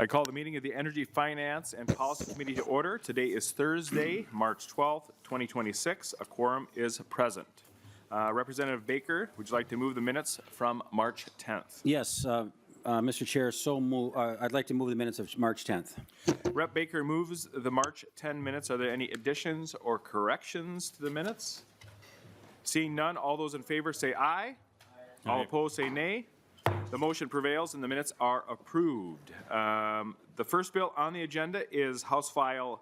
I call the meeting of the Energy, Finance, and Policy Committee to order. Today is Thursday, March 12th, 2026. A quorum is present. Representative Baker, would you like to move the minutes from March 10th? Yes, Mr. Chair, I'd like to move the minutes of March 10th. Rep. Baker moves the March 10 minutes. Are there any additions or corrections to the minutes? Seeing none, all those in favor say aye. All opposed say nay. The motion prevails and the minutes are approved. The first bill on the agenda is House File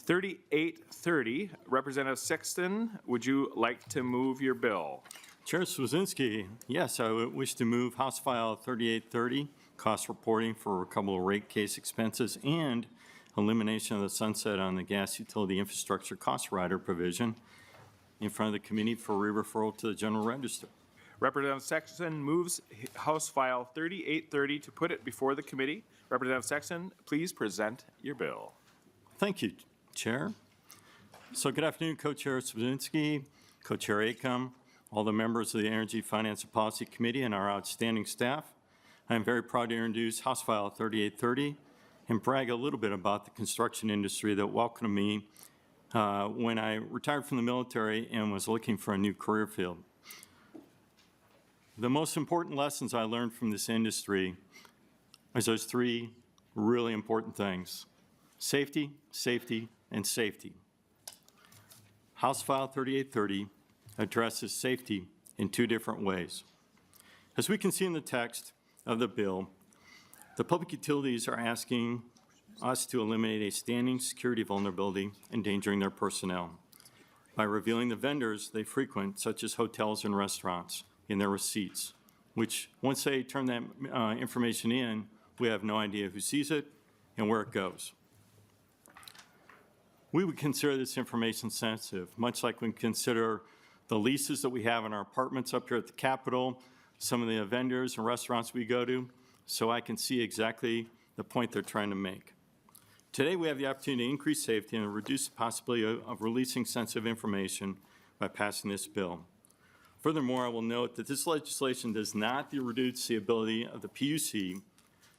3830. Representative Sexton, would you like to move your bill? Chair Swazinski, yes, I would wish to move House File 3830, cost reporting for recoverable rate case expenses and elimination of the sunset on the gas utility infrastructure cost rider provision in front of the committee for re-referral to the General Register. Representative Sexton moves House File 3830 to put it before the committee. Representative Sexton, please present your bill. Thank you, Chair. So good afternoon, Co-Chair Swazinski, Co-Chair Acom, all the members of the Energy, Finance, and Policy Committee, and our outstanding staff. I am very proud to introduce House File 3830 and brag a little bit about the construction industry that welcomed me when I retired from the military and was looking for a new career field. The most important lessons I learned from this industry is those three really important things: safety, safety, and safety. House File 3830 addresses safety in two different ways. As we can see in the text of the bill, the public utilities are asking us to eliminate a standing security vulnerability endangering their personnel by revealing the vendors they frequent, such as hotels and restaurants, in their receipts, which once they turn that information in, we have no idea who sees it and where it goes. We would consider this information sensitive, much like we consider the leases that we have in our apartments up here at the Capitol, some of the vendors and restaurants we go to, so I can see exactly the point they're trying to make. Today we have the opportunity to increase safety and reduce the possibility of releasing sensitive information by passing this bill. Furthermore, I will note that this legislation does not reduce the ability of the PUC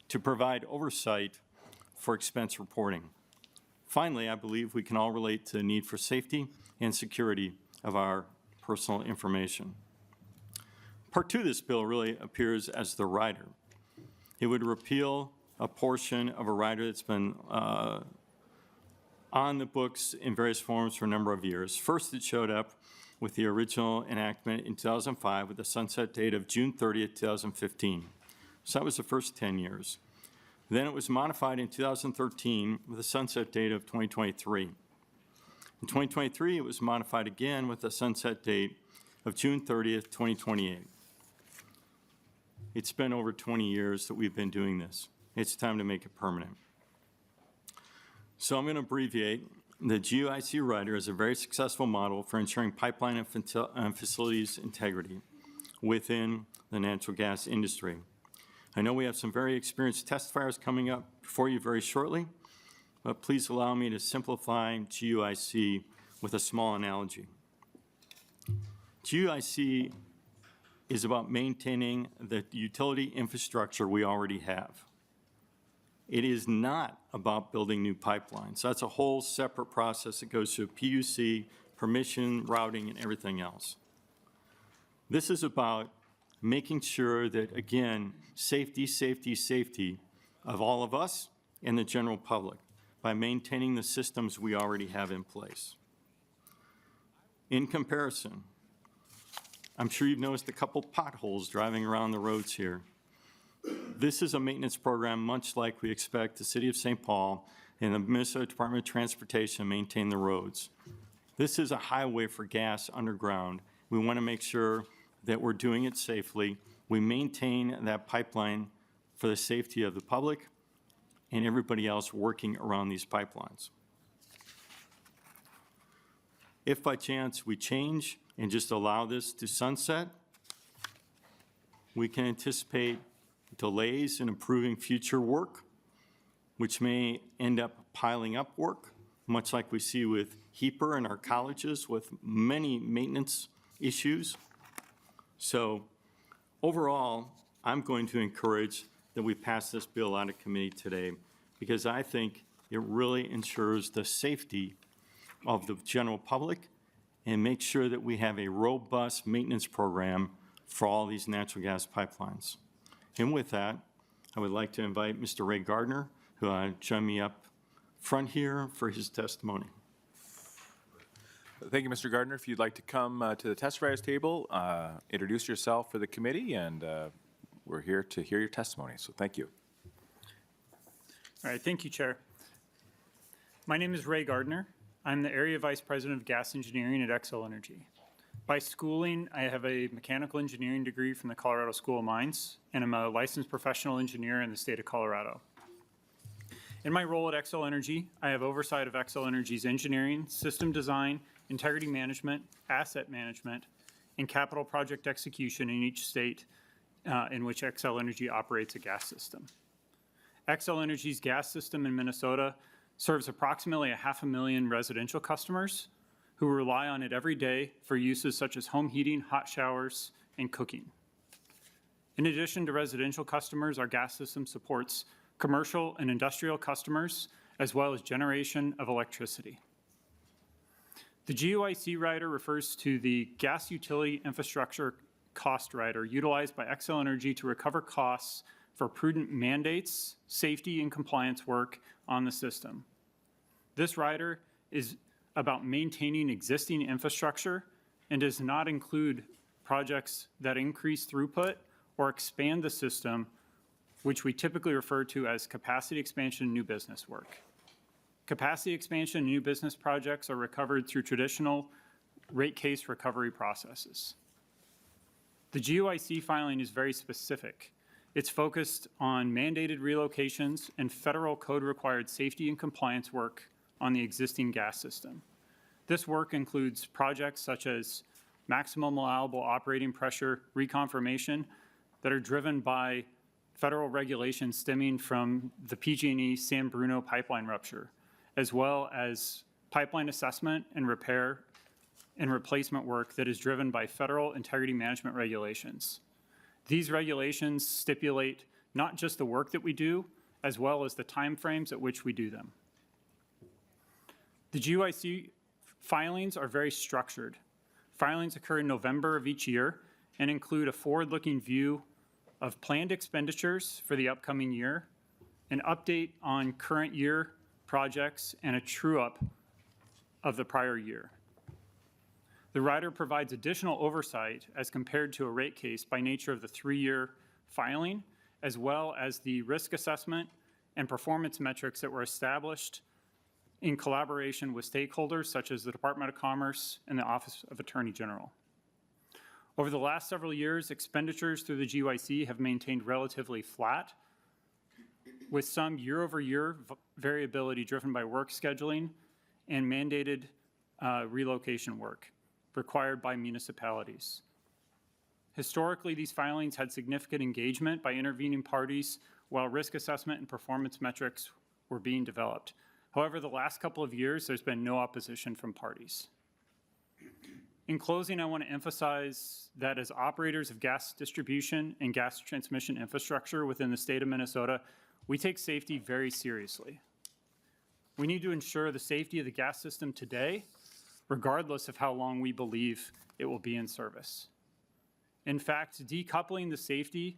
to provide oversight for expense reporting. Finally, I believe we can all relate to the need for safety and security of our personal information. Part 2 of this bill really appears as the rider. It would repeal a portion of a rider that's been on the books in various forms for a number of years. First, it showed up with the original enactment in 2005 with a sunset date of June 30th, 2015. So that was the first 10 years. Then it was modified in 2013 with a sunset date of 2023. In 2023, it was modified again with a sunset date of June 30th, 2028. It's been over 20 years that we've been doing this. It's time to make it permanent. So I'm going to abbreviate. The GUIC rider is a very successful model for ensuring pipeline and facilities integrity within the natural gas industry. I know we have some very experienced testifiers coming up before you very shortly, but please allow me to simplify GUIC with a small analogy. GUIC is about maintaining the utility infrastructure we already have. It is not about building new pipelines. That's a whole separate process that goes through PUC, permission, routing, and everything else. This is about making sure that, again, safety, safety, safety of all of us and the general public by maintaining the systems we already have in place. In comparison, I'm sure you've noticed a couple potholes driving around the roads here. This is a maintenance program much like we expect the City of St. Paul and the Minnesota Department of Transportation maintain the roads. This is a highway for gas underground. We want to make sure that we're doing it safely. We maintain that pipeline for the safety of the public and everybody else working around these pipelines. If by chance we change and just allow this to sunset, we can anticipate delays in improving future work, which may end up piling up work, much like we see with HEPR in our colleges with many maintenance issues. So overall, I'm going to encourage that we pass this bill out of committee today because I think it really ensures the safety of the general public and makes sure that we have a robust maintenance program for all these natural gas pipelines. And with that, I would like to invite Mr. Ray Gardner, who join me up front here for his testimony. Thank you, Mr. Gardner. If you'd like to come to the testifiers table, introduce yourself for the committee, and we're here to hear your testimony. So thank you. All right, thank you, Chair. My name is Ray Gardner. I'm the Area Vice President of Gas Engineering at Xcel Energy. By schooling, I have a mechanical engineering degree from the Colorado School of Mines, and I'm a licensed professional engineer in the state of Colorado. In my role at Xcel Energy, I have oversight of Xcel Energy's engineering, system design, integrity management, asset management, and capital project execution in each state in which Xcel Energy operates a gas system. Xcel Energy's gas system in Minnesota serves approximately 500,000 residential customers who rely on it every day for uses such as home heating, hot showers, and cooking. In addition to residential customers, our gas system supports commercial and industrial customers, as well as generation of electricity. The GUIC rider refers to the Gas Utility Infrastructure Cost Rider utilized by Xcel Energy to recover costs for prudent mandates, safety, and compliance work on the system. This rider is about maintaining existing infrastructure and does not include projects that increase throughput or expand the system, which we typically refer to as capacity expansion and new business work. Capacity expansion and new business projects are recovered through traditional rate case recovery processes. The GUIC filing is very specific. It's focused on mandated relocations and federal code-required safety and compliance work on the existing gas system. This work includes projects such as maximum allowable operating pressure reconfirmation that are driven by federal regulations stemming from the PG&E San Bruno pipeline rupture, as well as pipeline assessment and repair and replacement work that is driven by federal integrity management regulations. These regulations stipulate not just the work that we do, as well as the timeframes at which we do them. The GUIC filings are very structured. Filings occur in November of each year and include a forward-looking view of planned expenditures for the upcoming year, an update on current year projects, and a true-up of the prior year. The rider provides additional oversight as compared to a rate case by nature of the 3-year filing, as well as the risk assessment and performance metrics that were established in collaboration with stakeholders such as the Department of Commerce and the Office of Attorney General. Over the last several years, expenditures through the GUIC have maintained relatively flat, with some year-over-year variability driven by work scheduling and mandated relocation work required by municipalities. Historically, these filings had significant engagement by intervening parties while risk assessment and performance metrics were being developed. However, the last couple of years, there's been no opposition from parties. In closing, I want to emphasize that as operators of gas distribution and gas transmission infrastructure within the state of Minnesota, we take safety very seriously. We need to ensure the safety of the gas system today, regardless of how long we believe it will be in service. In fact, decoupling the safety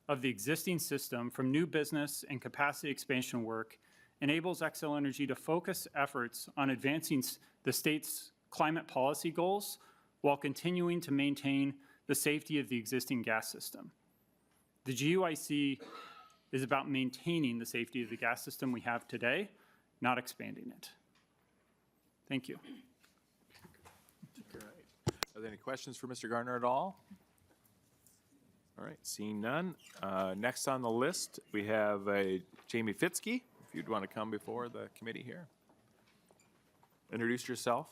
of the existing system from new business and capacity expansion work enables Xcel Energy to focus efforts on advancing the state's climate policy goals while continuing to maintain the safety of the existing gas system. The GUIC is about maintaining the safety of the gas system we have today, not expanding it. Thank you. Are there any questions for Mr. Gardner at all? All right, seeing none. Next on the list, we have Jamie Fitzke, if you'd want to come before the committee here. Introduce yourself.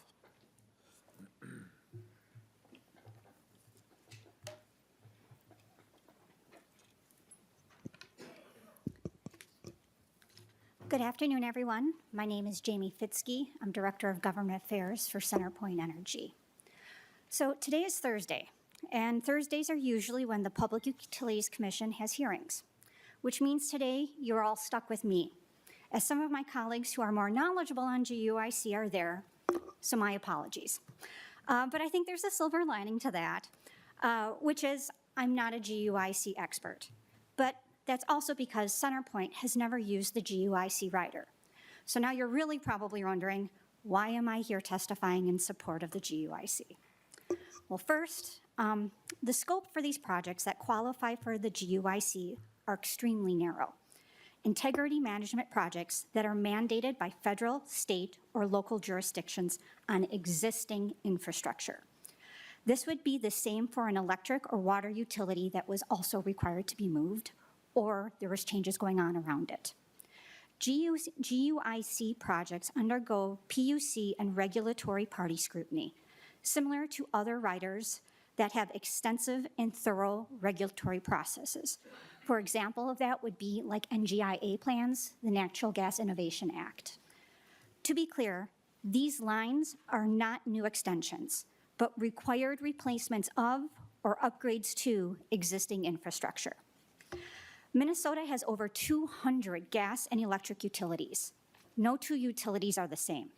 Good afternoon, everyone. My name is Jamie Fitzke. I'm Director of Government Affairs for CenterPoint Energy. So today is Thursday, and Thursdays are usually when the Public Utilities Commission has hearings, which means today you're all stuck with me as some of my colleagues who are more knowledgeable on GUIC are there, so my apologies. But I think there's a silver lining to that, which is I'm not a GUIC expert. But that's also because CenterPoint has never used the GUIC rider. So now you're really probably wondering, why am I here testifying in support of the GUIC? Well, first, the scope for these projects that qualify for the GUIC are extremely narrow. Integrity management projects that are mandated by federal, state, or local jurisdictions on existing infrastructure. This would be the same for an electric or water utility that was also required to be moved, or there was changes going on around it. GUIC projects undergo PUC and regulatory party scrutiny, similar to other riders that have extensive and thorough regulatory processes. For example of that would be like NGIA plans, the Natural Gas Innovation Act. To be clear, these lines are not new extensions, but required replacements of or upgrades to existing infrastructure. Minnesota has over 200 gas and electric utilities. No two utilities are the same.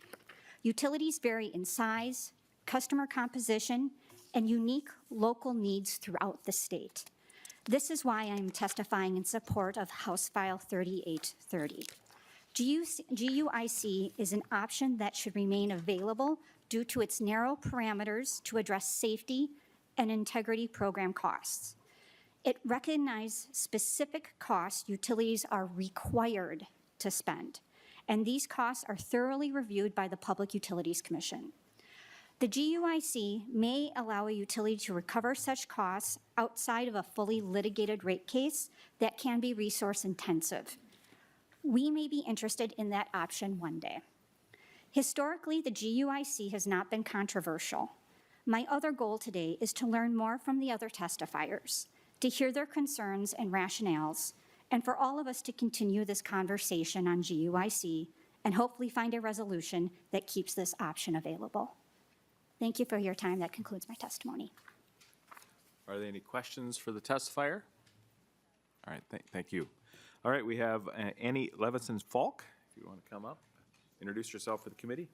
Utilities vary in size, customer composition, and unique local needs throughout the state. This is why I'm testifying in support of House File 3830. GUIC is an option that should remain available due to its narrow parameters to address safety and integrity program costs. It recognizes specific costs utilities are required to spend, and these costs are thoroughly reviewed by the Public Utilities Commission. The GUIC may allow a utility to recover such costs outside of a fully litigated rate case that can be resource intensive. We may be interested in that option one day. Historically, the GUIC has not been controversial. My other goal today is to learn more from the other testifiers, to hear their concerns and rationales, and for all of us to continue this conversation on GUIC and hopefully find a resolution that keeps this option available. Thank you for your time. That concludes my testimony. Are there any questions for the testifier? All right, thank you. All right, we have Annie Levinson-Falk, if you want to come up, introduce yourself for the committee.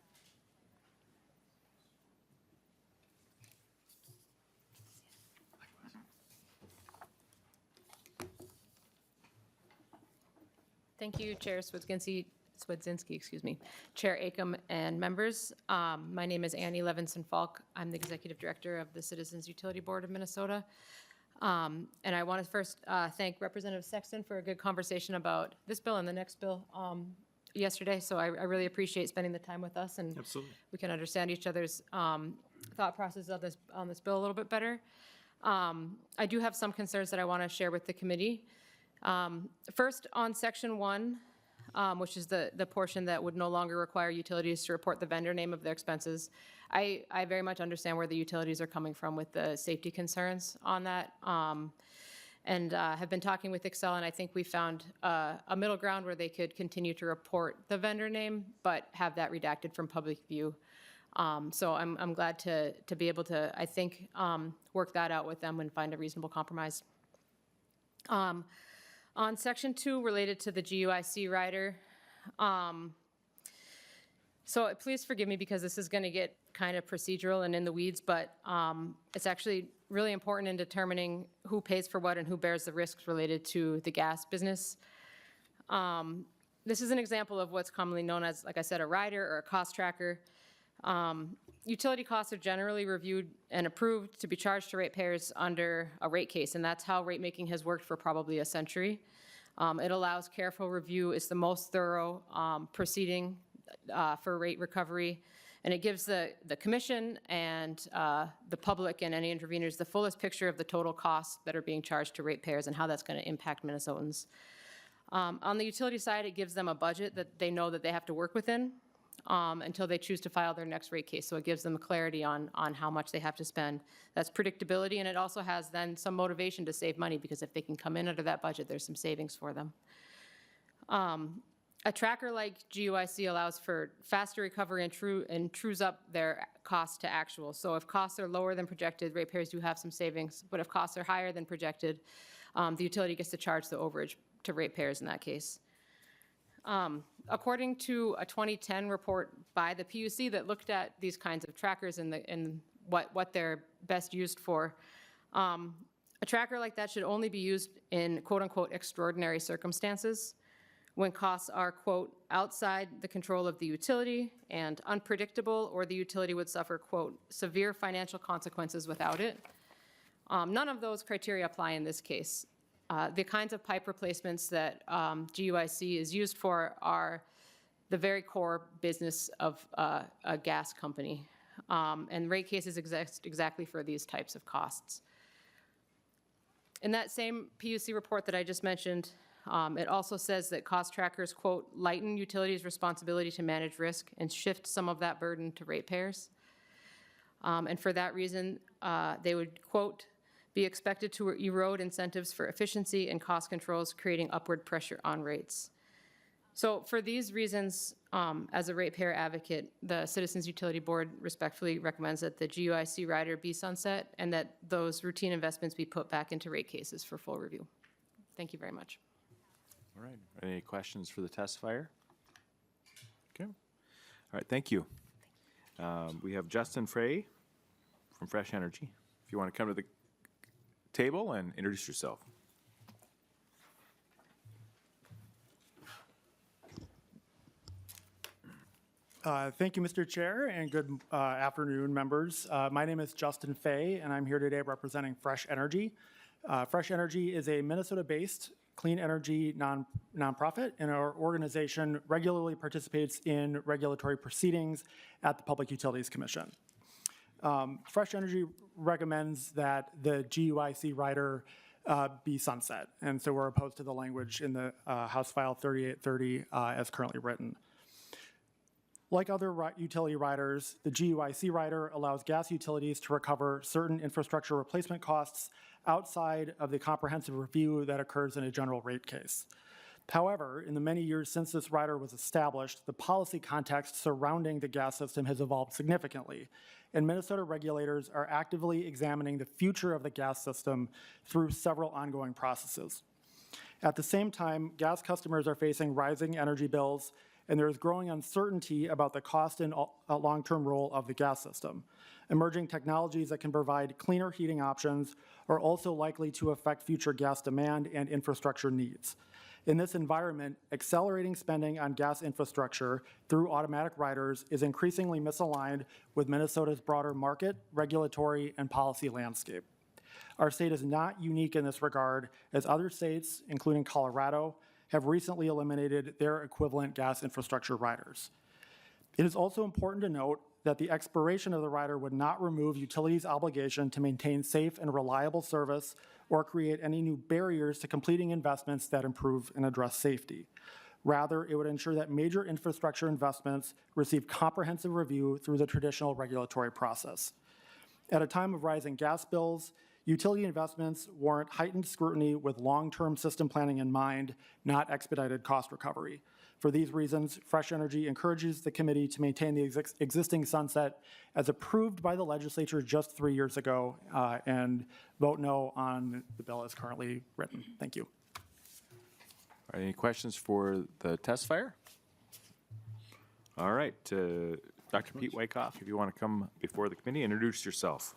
Thank you, Chair Swedzinski, Chair Acom, and members. My name is Annie Levinson-Falk. I'm the Executive Director of the Citizens Utility Board of Minnesota. And I want to first thank Representative Sexton for a good conversation about this bill and the next bill yesterday. So I really appreciate spending the time with us, and Absolutely. we can understand each other's thought process of on this bill a little bit better. I do have some concerns that I want to share with the committee. First, on Section 1, which is the portion that would no longer require utilities to report the vendor name of their expenses, I very much understand where the utilities are coming from with the safety concerns on that, and have been talking with Excel, and I think we found a middle ground where they could continue to report the vendor name, but have that redacted from public view. So I'm glad to be able to, I think, work that out with them and find a reasonable compromise. On Section 2, related to the GUIC rider, so please forgive me because this is going to get kind of procedural and in the weeds, but it's actually really important in determining who pays for what and who bears the risks related to the gas business. This is an example of what's commonly known as, like I said, a rider or a cost tracker. Utility costs are generally reviewed and approved to be charged to ratepayers under a rate case, and that's how rate making has worked for probably a century. It allows careful review. It's the most thorough proceeding for rate recovery, and it gives the commission and the public and any interveners the fullest picture of the total costs that are being charged to ratepayers and how that's going to impact Minnesotans. On the utility side, it gives them a budget that they know that they have to work within until they choose to file their next rate case. So it gives them clarity on how much they have to spend. That's predictability, and it also has then some motivation to save money, because if they can come in under that budget, there's some savings for them. A tracker like GUIC allows for faster recovery and trues up their costs to actual. So if costs are lower than projected, ratepayers do have some savings, but if costs are higher than projected, the utility gets to charge the overage to ratepayers in that case. According to a 2010 report by the PUC that looked at these kinds of trackers and what they're best used for, a tracker like that should only be used in quote-unquote extraordinary circumstances when costs are, quote, outside the control of the utility and unpredictable, or the utility would suffer, quote, severe financial consequences without it. None of those criteria apply in this case. The kinds of pipe replacements that GUIC is used for are the very core business of a gas company. And rate cases exist exactly for these types of costs. In that same PUC report that I just mentioned, it also says that cost trackers, quote, lighten utilities' responsibility to manage risk and shift some of that burden to ratepayers. And for that reason, they would, quote, be expected to erode incentives for efficiency and cost controls, creating upward pressure on rates. So for these reasons, as a ratepayer advocate, the Citizens Utility Board respectfully recommends that the GUIC rider be sunset and that those routine investments be put back into rate cases for full review. Thank you very much. All right. Any questions for the testifier? Okay. All right. Thank you. We have Justin Frey from Fresh Energy. If you want to come to the table and introduce yourself. Thank you, Mr. Chair, and good afternoon, members. My name is Justin Fay, and I'm here today representing Fresh Energy. Fresh Energy is a Minnesota-based clean energy nonprofit, and our organization regularly participates in regulatory proceedings at the Public Utilities Commission. Fresh Energy recommends that the GUIC rider be sunset, and so we're opposed to the language in the House File 3830 as currently written. Like other utility riders, the GUIC rider allows gas utilities to recover certain infrastructure replacement costs outside of the comprehensive review that occurs in a general rate case. However, in the many years since this rider was established, the policy context surrounding the gas system has evolved significantly, and Minnesota regulators are actively examining the future of the gas system through several ongoing processes. At the same time, gas customers are facing rising energy bills, and there is growing uncertainty about the cost and long-term role of the gas system. Emerging technologies that can provide cleaner heating options are also likely to affect future gas demand and infrastructure needs. In this environment, accelerating spending on gas infrastructure through automatic riders is increasingly misaligned with Minnesota's broader market, regulatory, and policy landscape. Our state is not unique in this regard, as other states, including Colorado, have recently eliminated their equivalent gas infrastructure riders. It is also important to note that the expiration of the rider would not remove utilities' obligation to maintain safe and reliable service or create any new barriers to completing investments that improve and address safety. Rather, it would ensure that major infrastructure investments receive comprehensive review through the traditional regulatory process. At a time of rising gas bills, utility investments warrant heightened scrutiny with long-term system planning in mind, not expedited cost recovery. For these reasons, Fresh Energy encourages the committee to maintain the existing sunset as approved by the legislature just 3 years ago and vote no on the bill as currently written. Thank you. All right, any questions for the testifier? All right, Dr. Pete Wyckoff, if you want to come before the committee, introduce yourself.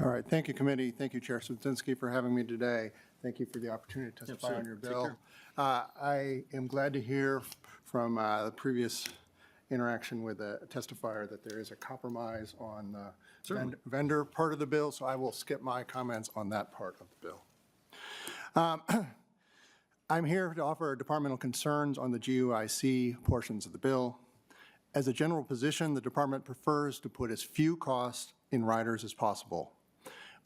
All right, thank you, committee. Thank you, Chair Sudzinski, for having me today. Thank you for the opportunity to testify on your bill. I am glad to hear from the previous interaction with the testifier that there is a compromise on the vendor part of the bill, so I will skip my comments on that part of the bill. I'm here to offer departmental concerns on the GUIC portions of the bill. As a general position, the department prefers to put as few costs in riders as possible.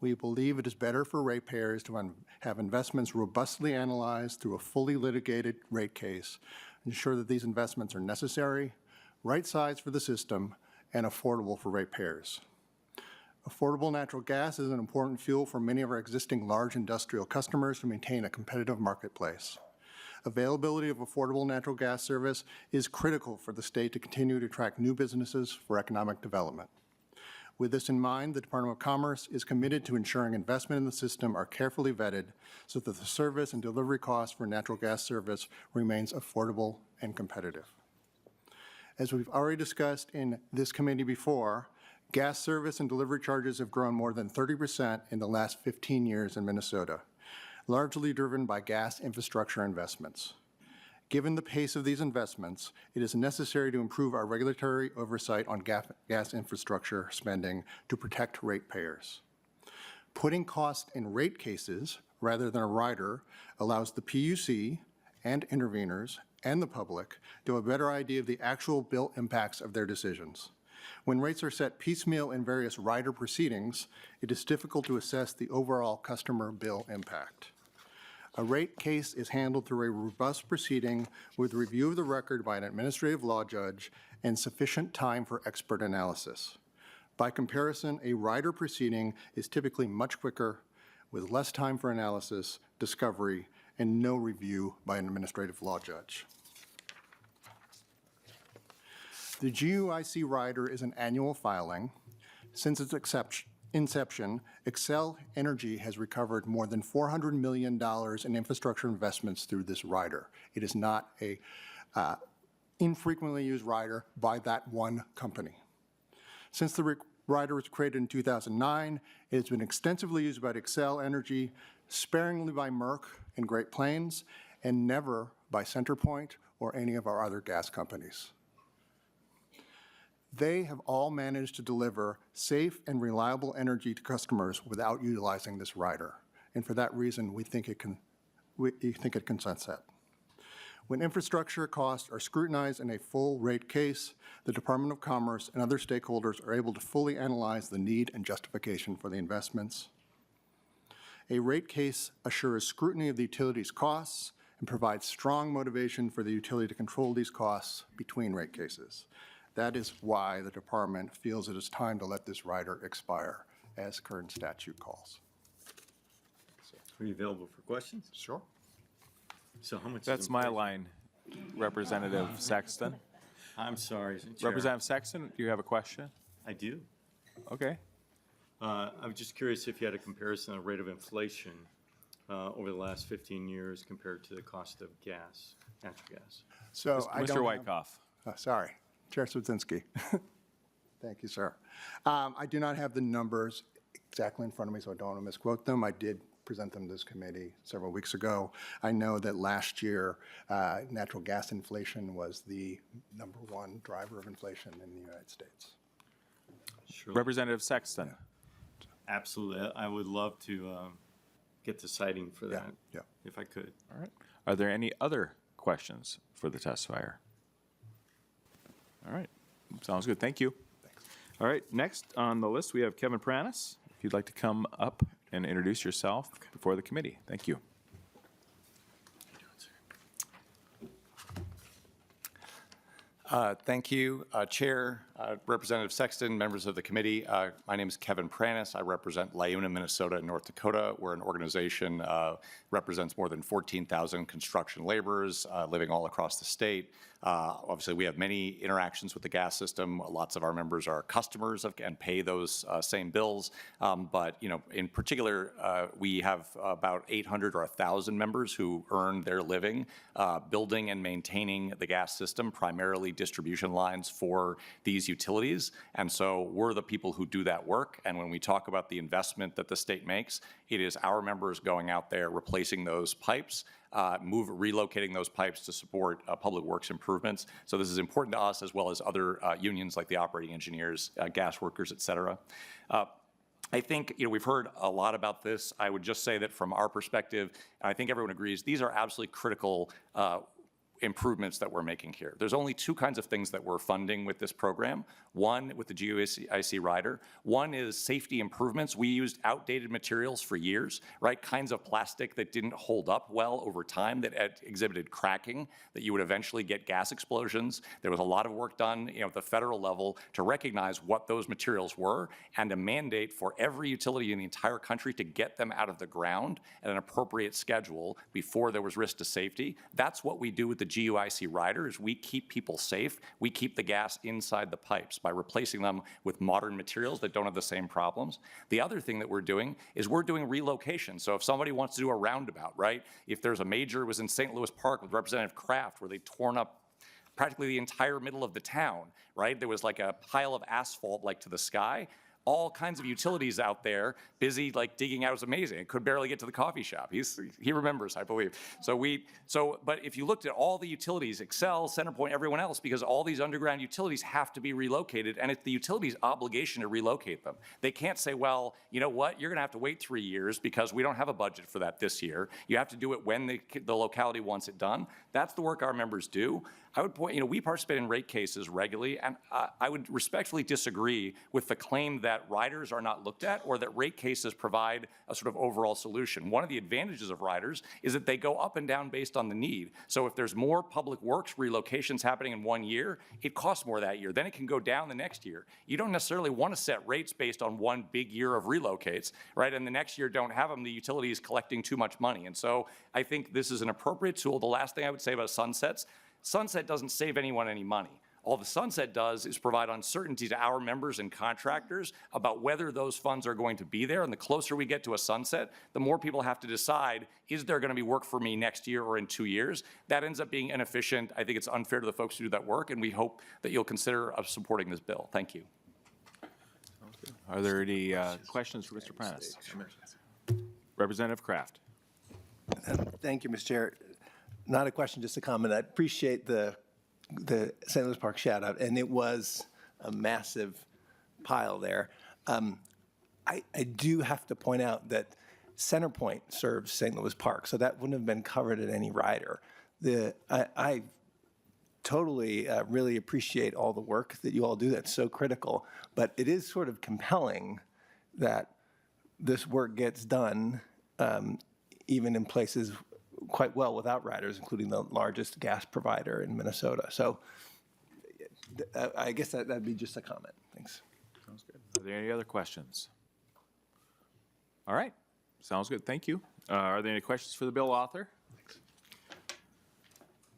We believe it is better for ratepayers to have investments robustly analyzed through a fully litigated rate case, ensure that these investments are necessary, right-sized for the system, and affordable for ratepayers. Affordable natural gas is an important fuel for many of our existing large industrial customers to maintain a competitive marketplace. Availability of affordable natural gas service is critical for the state to continue to attract new businesses for economic development. With this in mind, the Department of Commerce is committed to ensuring investment in the system are carefully vetted so that the service and delivery costs for natural gas service remains affordable and competitive. As we've already discussed in this committee before, gas service and delivery charges have grown more than 30% in the last 15 years in Minnesota, largely driven by gas infrastructure investments. Given the pace of these investments, it is necessary to improve our regulatory oversight on gas infrastructure spending to protect ratepayers. Putting costs in rate cases rather than a rider allows the PUC and interveners and the public to have a better idea of the actual bill impacts of their decisions. When rates are set piecemeal in various rider proceedings, it is difficult to assess the overall customer bill impact. A rate case is handled through a robust proceeding with review of the record by an administrative law judge and sufficient time for expert analysis. By comparison, a rider proceeding is typically much quicker with less time for analysis, discovery, and no review by an administrative law judge. The GUIC rider is an annual filing. Since its inception, Xcel Energy has recovered more than $400 million in infrastructure investments through this rider. It is not a infrequently used rider by that one company. Since the rider was created in 2009, it has been extensively used by Xcel Energy, sparingly by Merck and Great Plains, and never by CenterPoint or any of our other gas companies. They have all managed to deliver safe and reliable energy to customers without utilizing this rider. And for that reason, we think it can sunset. When infrastructure costs are scrutinized in a full rate case, the Department of Commerce and other stakeholders are able to fully analyze the need and justification for the investments. A rate case assures scrutiny of the utility's costs and provides strong motivation for the utility to control these costs between rate cases. That is why the department feels it is time to let this rider expire, as current statute calls. Are you available for questions? Sure. So how much? That's my line, Representative Sexton. I'm sorry, Chair. Representative Sexton, do you have a question? I do. Okay. I'm just curious if you had a comparison of rate of inflation over the last 15 years compared to the cost of gas, natural gas. So Mr. Wyckoff. Sorry, Chair Swedzinski. Thank you, sir. I do not have the numbers exactly in front of me, so I don't want to misquote them. I did present them to this committee several weeks ago. I know that last year, natural gas inflation was the #1 driver of inflation in the United States. Sure. Representative Sexton. Absolutely. I would love to get the citing for that, yeah. if I could. All right. Are there any other questions for the testifier? All right. Sounds good. Thank you. Thanks. All right. Next on the list, we have Kevin Pranis. If you'd like to come up and introduce yourself before the committee. Thank you. Thank you, Chair, Representative Sexton, members of the committee. My name is Kevin Pranis. I represent LiUNA, Minnesota, and North Dakota. We're an organization represents more than 14,000 construction laborers living all across the state. Obviously, we have many interactions with the gas system. Lots of our members are customers and pay those same bills. But in particular, we have about 800 or 1,000 members who earn their living building and maintaining the gas system, primarily distribution lines for these utilities. And so we're the people who do that work. And when we talk about the investment that the state makes, it is our members going out there replacing those pipes, relocating those pipes to support public works improvements. So this is important to us as well as other unions like the operating engineers, gas workers, et cetera. I think we've heard a lot about this. I would just say that from our perspective, and I think everyone agrees, these are absolutely critical improvements that we're making here. There's only two kinds of things that we're funding with this program. One, with the GUIC rider. One is safety improvements. We used outdated materials for years, right? Kinds of plastic that didn't hold up well over time, that exhibited cracking, that you would eventually get gas explosions. There was a lot of work done at the federal level to recognize what those materials were and to mandate for every utility in the entire country to get them out of the ground at an appropriate schedule before there was risk to safety. That's what we do with the GUIC rider is we keep people safe. We keep the gas inside the pipes by replacing them with modern materials that don't have the same problems. The other thing that we're doing is we're doing relocation. So if somebody wants to do a roundabout, right? If there's a major, it was in St. Louis Park with Representative Kraft where they torn up practically the entire middle of the town, right? There was like a pile of asphalt like to the sky. All kinds of utilities out there busy like digging out. It was amazing. It could barely get to the coffee shop. He remembers, I believe. But if you looked at all the utilities, Excel, Centerpoint, everyone else, because all these underground utilities have to be relocated, and it's the utility's obligation to relocate them. They can't say, well, you know what, you're gonna have to wait 3 years because we don't have a budget for that this year. You have to do it when the locality wants it done. That's the work our members do. I would point, we participate in rate cases regularly, and I would respectfully disagree with the claim that riders are not looked at or that rate cases provide a sort of overall solution. One of the advantages of riders is that they go up and down based on the need. So if there's more public works relocations happening in 1 year, it costs more that year. Then it can go down the next year. You don't necessarily want to set rates based on one big year of relocates, right? And the next year don't have them, the utility is collecting too much money. And so I think this is an appropriate tool. The last thing I would say about sunsets, sunset doesn't save anyone any money. All the sunset does is provide uncertainty to our members and contractors about whether those funds are going to be there. And the closer we get to a sunset, the more people have to decide, is there going to be work for me next year or in 2 years? That ends up being inefficient. I think it's unfair to the folks who do that work, and we hope that you'll consider supporting this bill. Thank you. Are there any questions for Mr. Prentice? Representative Kraft. Thank you, Mr. Chair. Not a question, just a comment. I appreciate the St. Louis Park shout out, and it was a massive pile there. I do have to point out that Centerpoint serves St. Louis Park, so that wouldn't have been covered at any rider. I totally really appreciate all the work that you all do. That's so critical, but it is sort of compelling that this work gets done even in places quite well without riders, including the largest gas provider in Minnesota. So I guess that'd be just a comment. Thanks. Sounds good. Are there any other questions? All right. Sounds good. Thank you. Are there any questions for the bill author?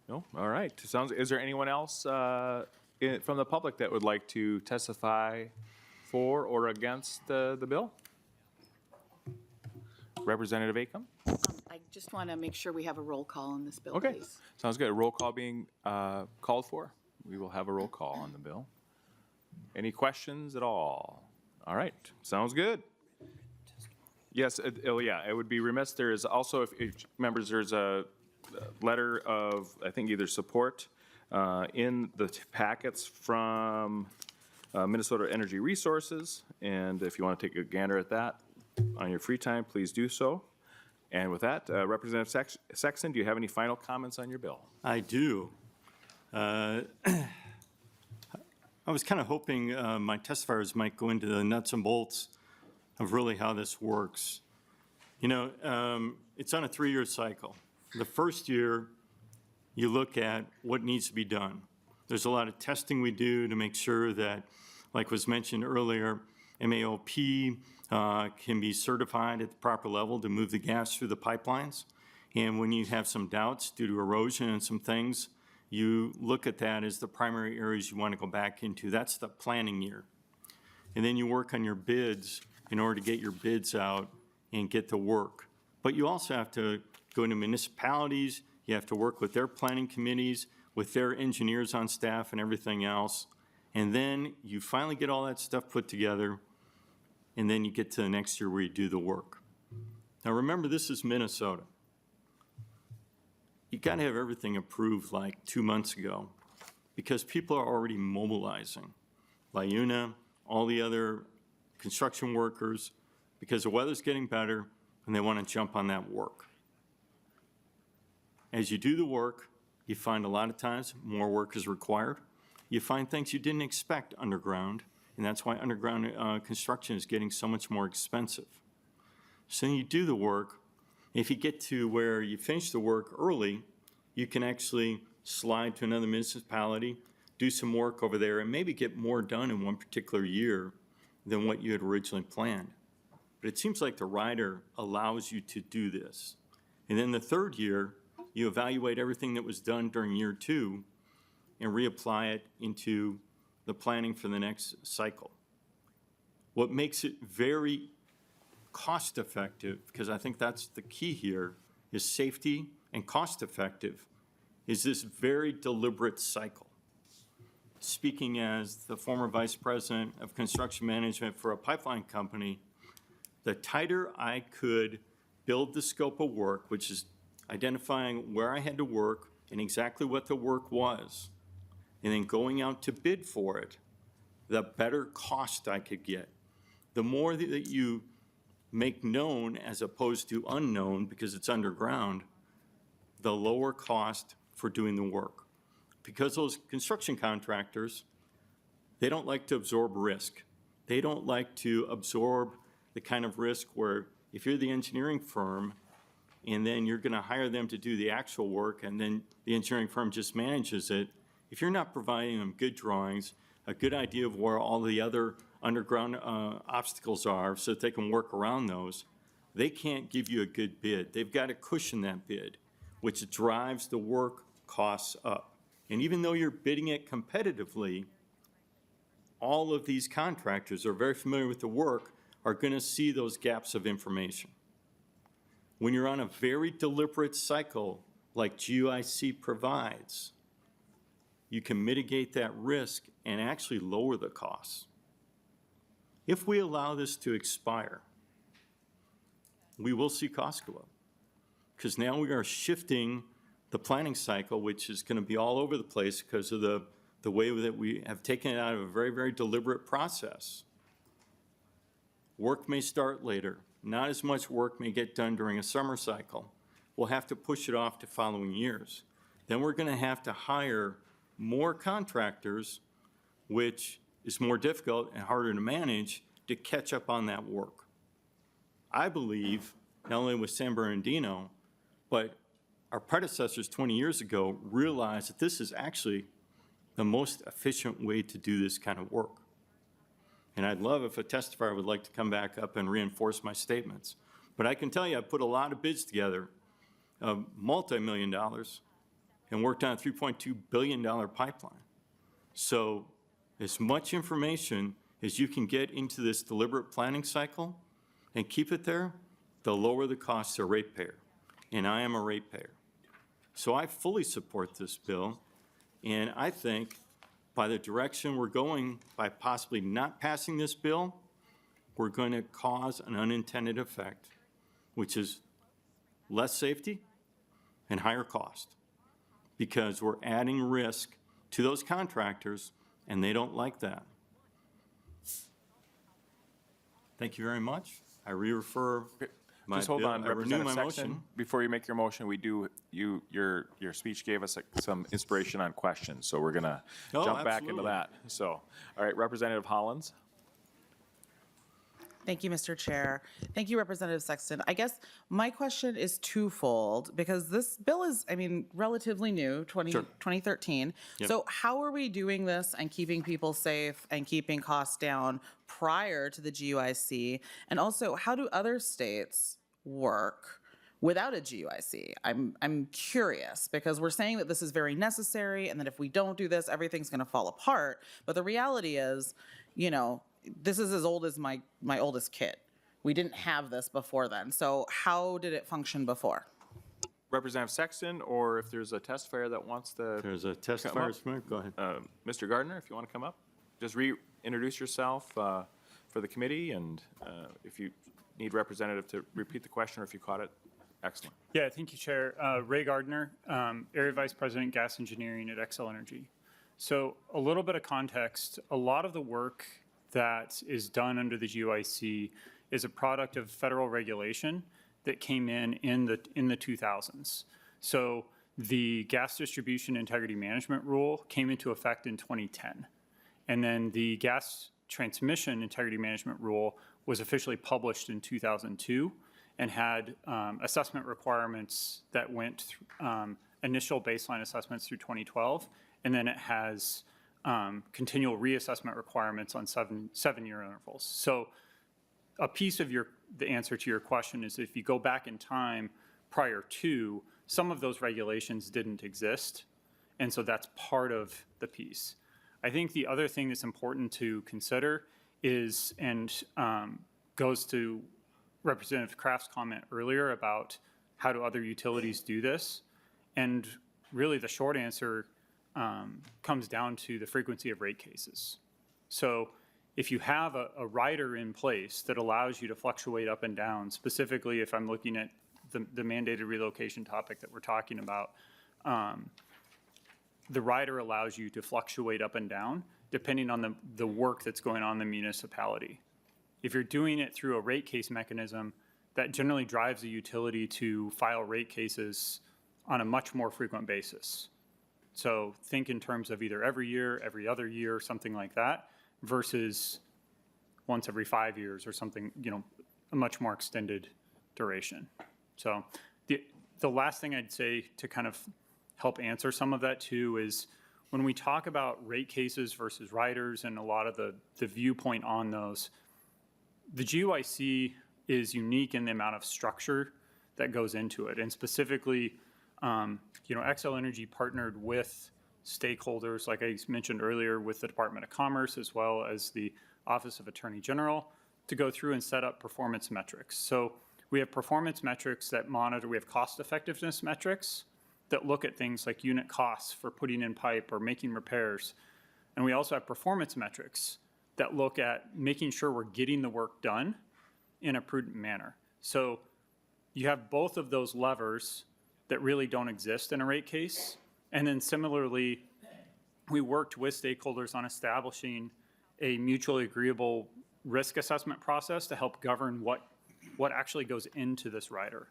No? All right. Is there anyone else from the public that would like to testify for or against the bill? Representative Acom? I just want to make sure we have a roll call on this bill, Okay. please. Sounds good. A roll call being called for. We will have a roll call on the bill. Any questions at all? All right. Sounds good. Yes, it would be remiss. There is also, if members, there's a letter of, I think, either support in the packets from Minnesota Energy Resources. And if you want to take a gander at that on your free time, please do so. And with that, Representative Sexton, do you have any final comments on your bill? I do. I was kind of hoping my testifiers might go into the nuts and bolts of really how this works. You know, it's on a 3-year cycle. The first year, you look at what needs to be done. There's a lot of testing we do to make sure that, like was mentioned earlier, MAOP can be certified at the proper level to move the gas through the pipelines. And when you have some doubts due to erosion and some things, you look at that as the primary areas you want to go back into. That's the planning year. And then you work on your bids in order to get your bids out and get to work. But you also have to go into municipalities. You have to work with their planning committees, with their engineers on staff and everything else. And then you finally get all that stuff put together, and then you get to the next year where you do the work. Now remember, this is Minnesota. You got to have everything approved like 2 months ago because people are already mobilizing. LIUNA, all the other construction workers, because the weather's getting better and they want to jump on that work. As you do the work, you find a lot of times more work is required. You find things you didn't expect underground, and that's why underground construction is getting so much more expensive. So then you do the work. If you get to where you finish the work early, you can actually slide to another municipality, do some work over there, and maybe get more done in one particular year than what you had originally planned. But it seems like the rider allows you to do this. And then the third year, you evaluate everything that was done during year 2 and reapply it into the planning for the next cycle. What makes it very cost-effective, because I think that's the key here, is safety and cost-effective, is this very deliberate cycle. Speaking as the former vice president of construction management for a pipeline company, the tighter I could build the scope of work, which is identifying where I had to work and exactly what the work was, and then going out to bid for it, the better cost I could get. The more that you make known as opposed to unknown because it's underground, the lower cost for doing the work. Because those construction contractors, they don't like to absorb risk. They don't like to absorb the kind of risk where if you're the engineering firm and then you're going to hire them to do the actual work and then the engineering firm just manages it, if you're not providing them good drawings, a good idea of where all the other underground obstacles are so that they can work around those, they can't give you a good bid. They've got to cushion that bid, which drives the work costs up. And even though you're bidding it competitively, all of these contractors are very familiar with the work, are going to see those gaps of information. When you're on a very deliberate cycle like GUIC provides, you can mitigate that risk and actually lower the costs. If we allow this to expire, we will see costs go up, because now we are shifting the planning cycle, which is going to be all over the place because of the way that we have taken it out of a very, very deliberate process. Work may start later. Not as much work may get done during a summer cycle. We'll have to push it off to following years. Then we're going to have to hire more contractors, which is more difficult and harder to manage, to catch up on that work. I believe, not only with San Bernardino, but our predecessors 20 years ago realized that this is actually the most efficient way to do this kind of work. And I'd love if a testifier would like to come back up and reinforce my statements. But I can tell you I put a lot of bids together of multi-million dollars and worked on a $3.2 billion pipeline. So as much information as you can get into this deliberate planning cycle and keep it there, the lower the cost to ratepayer. And I am a ratepayer. So I fully support this bill, and I think by the direction we're going, by possibly not passing this bill, we're going to cause an unintended effect, which is less safety and higher cost, because we're adding risk to those contractors, and they don't like that. Thank you very much. I re-refer my Just hold bill. on, I renew Representative my Sexton. motion. Before you make your motion, your speech gave us some inspiration on questions, so we're going to Oh, jump back into absolutely. that. So, all right, Representative Hollins. Thank you, Mr. Chair. Thank you, Representative Sexton. I guess my question is twofold, because this bill is, I mean, relatively new, 2013. Yep. So how are we doing this and keeping people safe and keeping costs down prior to the GUIC? And also, how do other states work without a GUIC? I'm curious, because we're saying that this is very necessary and that if we don't do this, everything's going to fall apart. But the reality is, you know, this is as old as my oldest kid. We didn't have this before then. So how did it function before? Representative Sexton, or if there's a testifier that wants to. There's a testifier. Go ahead. Mr. Gardner, if you want to come up, just reintroduce yourself for the committee, and if you need representative to repeat the question or if you caught it, excellent. Yeah, thank you, Chair. Ray Gardner, Area Vice President, Gas Engineering at Xcel Energy. So a little bit of context, a lot of the work that is done under the GUIC is a product of federal regulation that came in the 2000s. So the Gas Distribution Integrity Management Rule came into effect in 2010. And then the Gas Transmission Integrity Management Rule was officially published in 2002 and had assessment requirements that went through, initial baseline assessments through 2012, and then it has continual reassessment requirements on seven-year intervals. So a piece of the answer to your question is if you go back in time prior to, some of those regulations didn't exist. And so that's part of the piece. I think the other thing that's important to consider is, and goes to Representative Kraft's comment earlier about how do other utilities do this? And really the short answer comes down to the frequency of rate cases. So if you have a rider in place that allows you to fluctuate up and down, specifically if I'm looking at the mandated relocation topic that we're talking about, the rider allows you to fluctuate up and down depending on the work that's going on in the municipality. If you're doing it through a rate case mechanism, that generally drives the utility to file rate cases on a much more frequent basis. So think in terms of either every year, every other year, something like that, versus once every 5 years or something, a much more extended duration. So the last thing I'd say to kind of help answer some of that too is when we talk about rate cases versus riders and a lot of the viewpoint on those, the GUIC is unique in the amount of structure that goes into it. And specifically, Xcel Energy partnered with stakeholders, like I mentioned earlier, with the Department of Commerce as well as the Office of Attorney General to go through and set up performance metrics. So we have performance metrics that monitor, we have cost effectiveness metrics that look at things like unit costs for putting in pipe or making repairs. And we also have performance metrics that look at making sure we're getting the work done in a prudent manner. So you have both of those levers that really don't exist in a rate case. And then similarly, we worked with stakeholders on establishing a mutually agreeable risk assessment process to help govern what actually goes into this rider.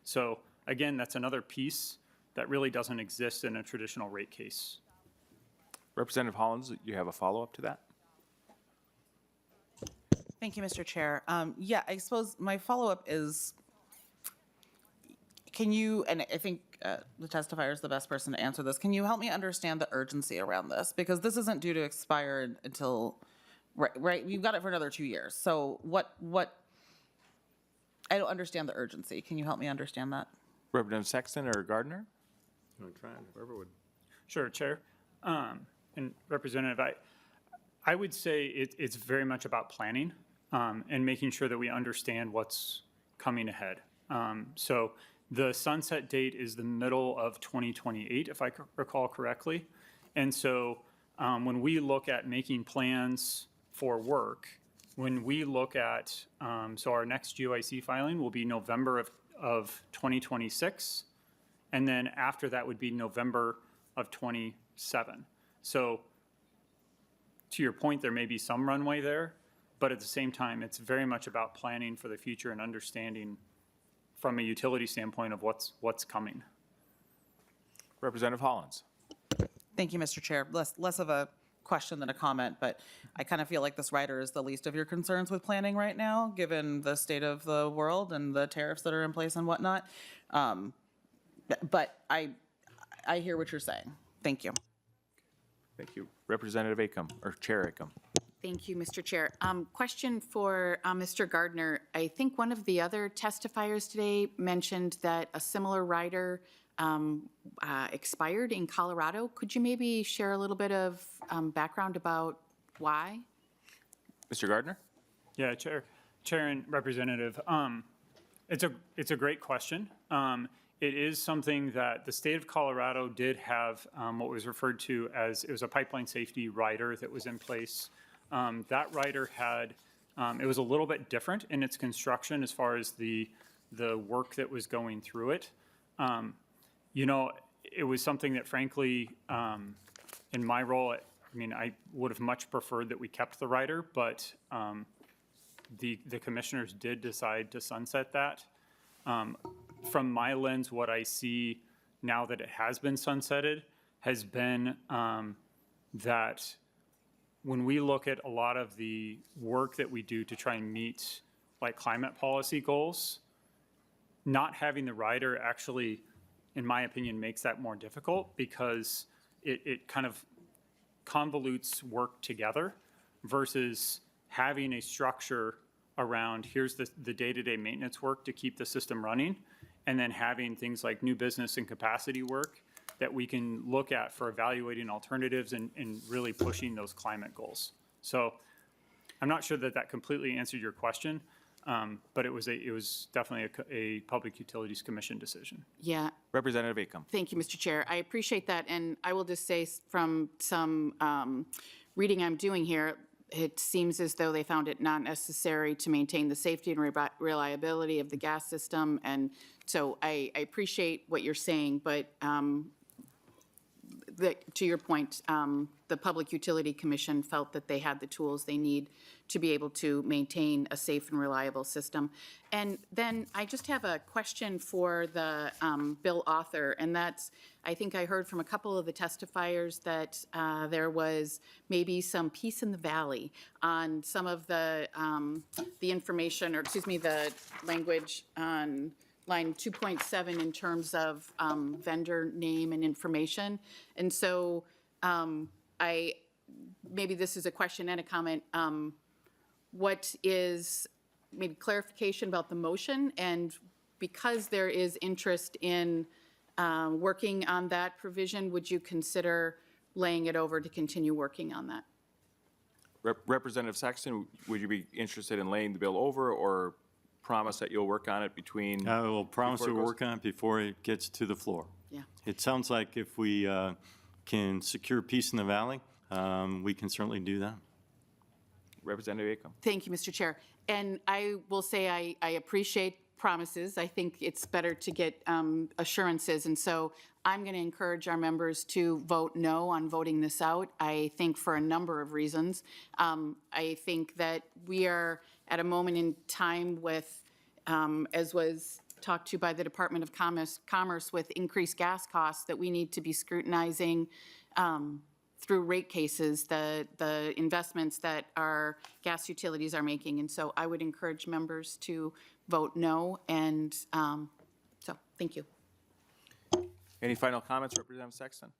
So again, that's another piece that really doesn't exist in a traditional rate case. Representative Hollins, you have a follow-up to that? Thank you, Mr. Chair. Yeah, I suppose my follow-up is, can you, and I think the testifier is the best person to answer this, can you help me understand the urgency around this? Because this isn't due to expire until, right, we've got it for another 2 years. So what, I don't understand the urgency. Can you help me understand that? Representative Sexton or Gardner? You want to try it? Whoever would. Sure, Chair. And Representative, I would say it's very much about planning and making sure that we understand what's coming ahead. So the sunset date is the middle of 2028, if I recall correctly. And so when we look at making plans for work, when we look at, so our next GUIC filing will be November of 2026. And then after that would be November of 27. So to your point, there may be some runway there, but at the same time, it's very much about planning for the future and understanding from a utility standpoint of what's coming. Representative Hollins. Thank you, Mr. Chair. Less of a question than a comment, but I kind of feel like this rider is the least of your concerns with planning right now, given the state of the world and the tariffs that are in place and whatnot. But I hear what you're saying. Thank you. Thank you. Representative Acom, or Chair Acom. Thank you, Mr. Chair. Question for Mr. Gardner. I think one of the other testifiers today mentioned that a similar rider expired in Colorado. Could you maybe share a little bit of background about why? Mr. Gardner? Yeah, Chair and Representative. It's a great question. It is something that the state of Colorado did have what was referred to as, it was a pipeline safety rider that was in place. That rider had, it was a little bit different in its construction as far as the work that was going through it. It was something that frankly, in my role, I would have much preferred that we kept the rider, but the commissioners did decide to sunset that. From my lens, what I see now that it has been sunsetted has been that when we look at a lot of the work that we do to try and meet like climate policy goals, not having the rider actually, in my opinion, makes that more difficult because it kind of convolutes work together versus having a structure around here's the day-to-day maintenance work to keep the system running. and then having things like new business and capacity work that we can look at for evaluating alternatives and really pushing those climate goals. So I'm not sure that that completely answered your question, but it was definitely a Public Utilities Commission decision. Yeah, Representative Acom. thank you, Mr. Chair. I appreciate that, and I will just say from some reading I'm doing here, it seems as though they found it not necessary to maintain the safety and reliability of the gas system, and so I appreciate what you're saying, but to your point, the Public Utility Commission felt that they had the tools they need to be able to maintain a safe and reliable system. And then I just have a question for the bill author, and that's, I think I heard from a couple of the testifiers that there was maybe some peace in the valley on some of the information, or excuse me, the language on line 2.7 in terms of vendor name and information. And so maybe this is a question and a comment. What is maybe clarification about the motion? And because there is interest in working on that provision, would you consider laying it over to continue working on that? Representative Sexton, would you be interested in laying the bill over or promise that you'll work on it between? I will promise before it to goes- work on it before it gets to the floor. Yeah. It sounds like if we can secure peace in the valley, we can certainly do that. Representative Acom. Thank you, Mr. Chair. And I will say I appreciate promises. I think it's better to get assurances. And so I'm going to encourage our members to vote no on voting this out, I think for a number of reasons. I think that we are at a moment in time with, as was talked to by the Department of Commerce with increased gas costs, that we need to be scrutinizing through rate cases the investments that our gas utilities are making. And so I would encourage members to vote no. And so thank you. Any final comments, Representative Sexton?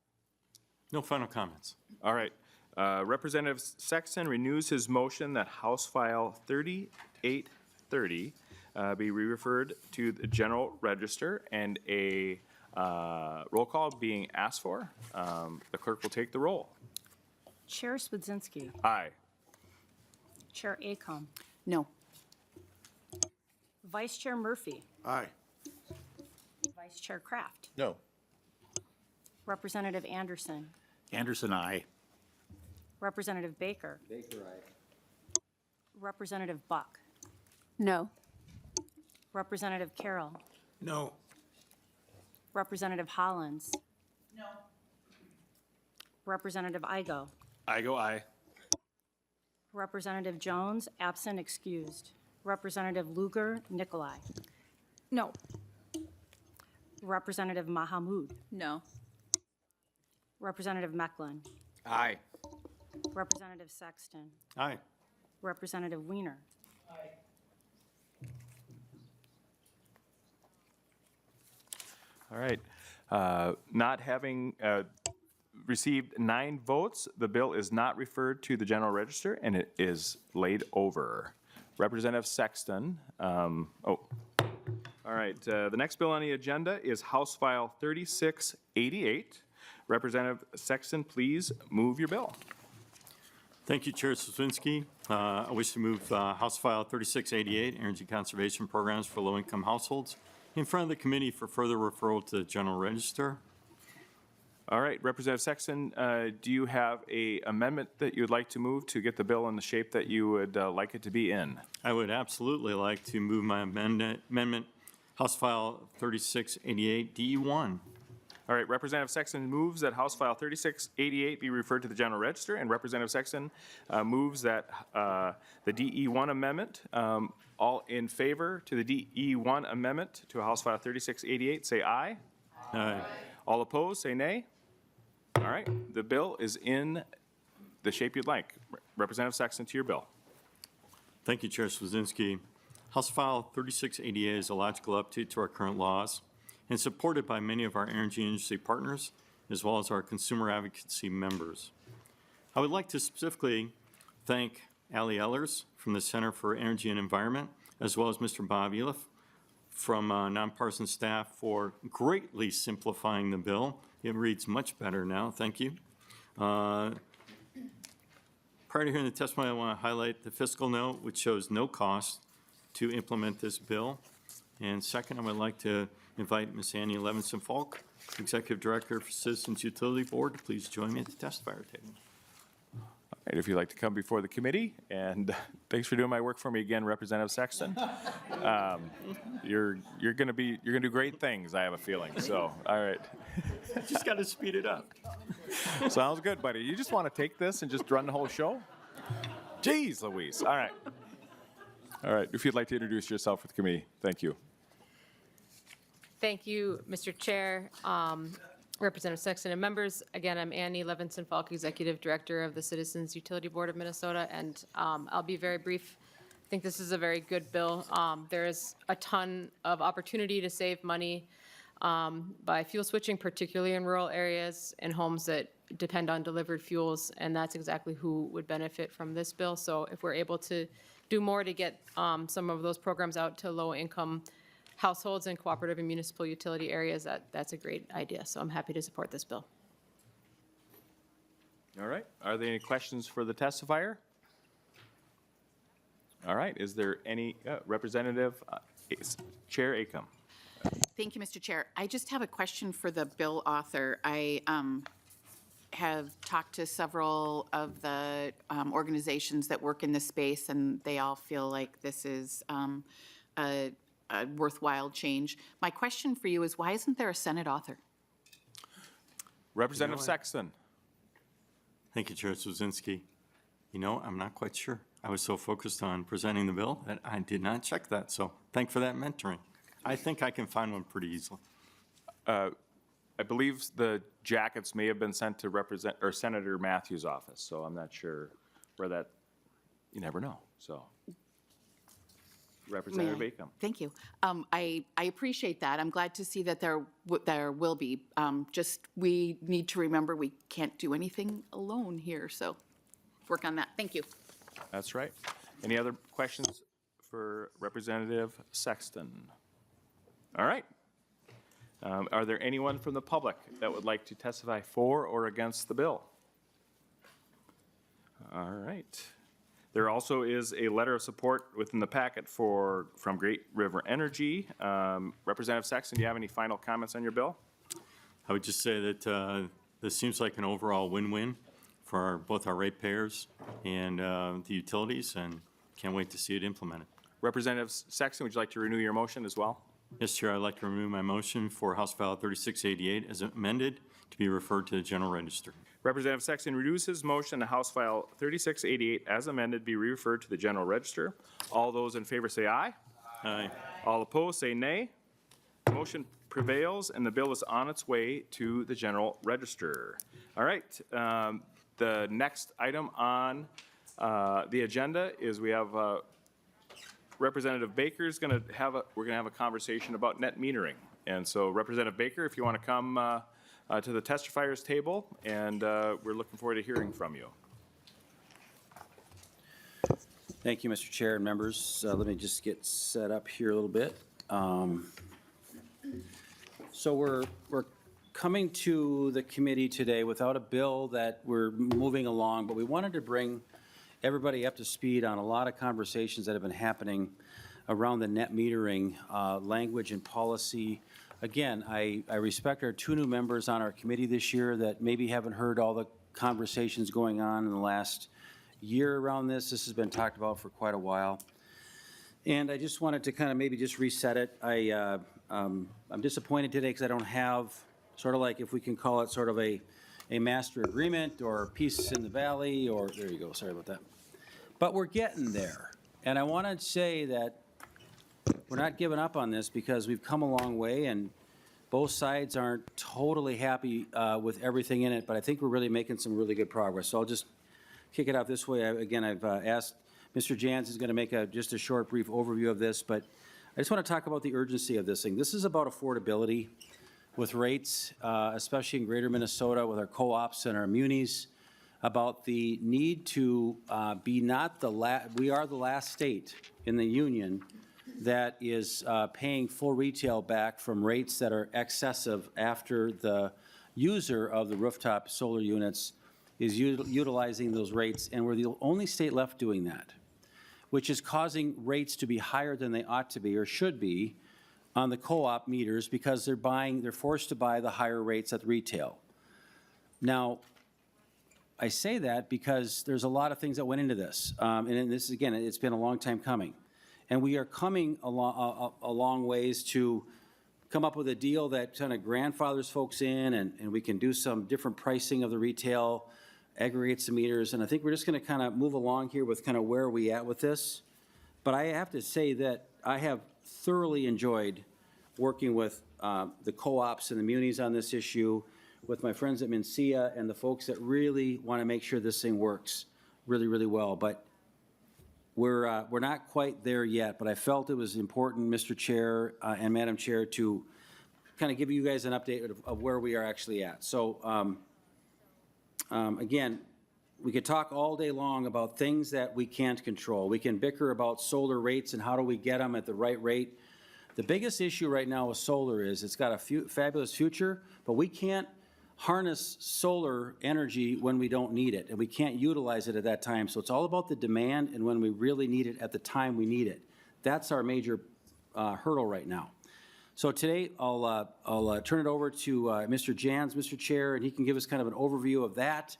No final comments. All right. Representative Sexton renews his motion that House File 3830 be re-referred to the General Register, and a roll call being asked for. The clerk will take the roll. Chair Swedzinski. Aye. Chair Acom. No. Vice Chair Murphy. Aye. Vice Chair Kraft. No. Representative Anderson. Anderson, aye. Representative Baker. Baker, aye. Representative Buck. No. Representative Carroll. No. Representative Hollins. No. Representative Igo. I go aye. Representative Jones, absent, excused. Representative Lugar Nicolai. No. Representative Mahamud. No. Representative Mecklin. Aye. Representative Sexton. Aye. Representative Weiner. All right. Not having received 9 votes, the bill is not referred to the General Register, and it is laid over. Representative Sexton. All right. The next bill on the agenda is House File 3688. Representative Sexton, please move your bill. Thank you, Chair Swedzinski. I wish to move House File 3688, Energy Conservation Programs for Low-Income Households, in front of the committee for further referral to the General Register. All right, Representative Sexton, do you have a amendment that you would like to move to get the bill in the shape that you would like it to be in? I would absolutely like to move my amendment, House File 3688, DE1. All right, Representative Sexton moves that House File 3688 be referred to the General Register, and Representative Sexton moves that the DE1 amendment. All in favor to the DE1 amendment to House File 3688, say aye. Aye. All opposed, say nay. All right, the bill is in the shape you'd like. Representative Sexton, to your bill. Thank you, Chair Swedzinski. House File 3688 is a logical update to our current laws and supported by many of our energy industry partners, as well as our consumer advocacy members. I would like to specifically thank Ali Ellers from the Center for Energy and Environment, as well as Mr. Bob Eliff from nonpartisan staff for greatly simplifying the bill. It reads much better now. Thank you. Prior to hearing the testimony, I want to highlight the fiscal note, which shows no cost to implement this bill. And second, I would like to invite Ms. Annie Levinson-Falk, Executive Director for Citizens Utility Board, to please join me at the testifier table. All right, if you'd like to come before the committee, and thanks for doing my work for me again, Representative Sexton. You're gonna do great things, I have a feeling, so, all right. Just got to speed it up. Sounds good, buddy. You just want to take this and just run the whole show? Jeez Louise, all right. All right, if you'd like to introduce yourself for the committee, thank you. Thank you, Mr. Chair, Representative Sexton, and members. Again, I'm Annie Levinson-Falk, Executive Director of the Citizens Utility Board of Minnesota, and I'll be very brief. I think this is a very good bill. There is a ton of opportunity to save money by fuel switching, particularly in rural areas and homes that depend on delivered fuels, and that's exactly who would benefit from this bill. So if we're able to do more to get some of those programs out to low-income households and cooperative and municipal utility areas, that's a great idea. So I'm happy to support this bill. All right, are there any questions for the testifier? All right, is there any, Representative Chair Acom? Thank you, Mr. Chair. I just have a question for the bill author. I have talked to several of the organizations that work in this space, and they all feel like this is a worthwhile change. My question for you is, why isn't there a Senate author? Representative Sexton. Thank you, Chair Swazinski. You know, I'm not quite sure. I was so focused on presenting the bill that I did not check that, so thank you for that mentoring. I think I can find one pretty easily. I believe the jackets may have been sent to Senator Matthews' office, so I'm not sure where that, you never know, so. Representative Acom. Thank you. I appreciate that. I'm glad to see that there will be. Just, we need to remember we can't do anything alone here, so work on that. Thank you. That's right. Any other questions for Representative Sexton? All right. Are there anyone from the public that would like to testify for or against the bill? All right. There also is a letter of support within the packet from Great River Energy. Representative Sexton, do you have any final comments on your bill? I would just say that this seems like an overall win-win for both our ratepayers and the utilities, and can't wait to see it implemented. Representative Sexton, would you like to renew your motion as well? Yes, Chair, I'd like to remove my motion for House File 3688 as amended to be referred to the General Register. Representative Sexton reduces his motion to House File 3688 as amended be referred to the General Register. All those in favor say aye. Aye. All opposed say nay. Motion prevails and the bill is on its way to the General Register. All right, the next item on the agenda is we have Representative Baker's we're going to have a conversation about net metering. And so Representative Baker, if you want to come to the testifier's table, and we're looking forward to hearing from you. Thank you, Mr. Chair and members. Let me just get set up here a little bit. So we're coming to the committee today without a bill that we're moving along, but we wanted to bring everybody up to speed on a lot of conversations that have been happening around the net metering language and policy. Again, I respect our two new members on our committee this year that maybe haven't heard all the conversations going on in the last year around this. This has been talked about for quite a while. And I just wanted to kind of maybe just reset it. I'm disappointed today because I don't have sort of like, if we can call it sort of a master agreement or peace in the valley, or there you go, sorry about that. But we're getting there. And I want to say that we're not giving up on this because we've come a long way and both sides aren't totally happy with everything in it, but I think we're really making some really good progress. So I'll just kick it off this way. Again, I've asked, Mr. Jans is going to make just a short, brief overview of this, but I just want to talk about the urgency of this thing. This is about affordability with rates, especially in greater Minnesota with our co-ops and our munis, about the need to be not the last, we are the last state in the union that is paying full retail back from rates that are excessive after the user of the rooftop solar units is utilizing those rates, and we're the only state left doing that, which is causing rates to be higher than they ought to be or should be on the co-op meters because they're forced to buy the higher rates at retail. Now, I say that because there's a lot of things that went into this. And this, again, it's been a long time coming. And we are coming a long ways to come up with a deal that kind of grandfathers folks in, and we can do some different pricing of the retail, aggregate some meters. And I think we're just going to kind of move along here with kind of where are we at with this. But I have to say that I have thoroughly enjoyed working with the co-ops and the munis on this issue, with my friends at Mencia and the folks that really want to make sure this thing works really, really well. But we're not quite there yet, but I felt it was important, Mr. Chair and Madam Chair, to kind of give you guys an update of where we are actually at. So again, we could talk all day long about things that we can't control. We can bicker about solar rates and how do we get them at the right rate. The biggest issue right now with solar is it's got a fabulous future, but we can't harness solar energy when we don't need it, and we can't utilize it at that time. So it's all about the demand and when we really need it at the time we need it. That's our major hurdle right now. So today I'll turn it over to Mr. Jans, Mr. Chair, and he can give us kind of an overview of that.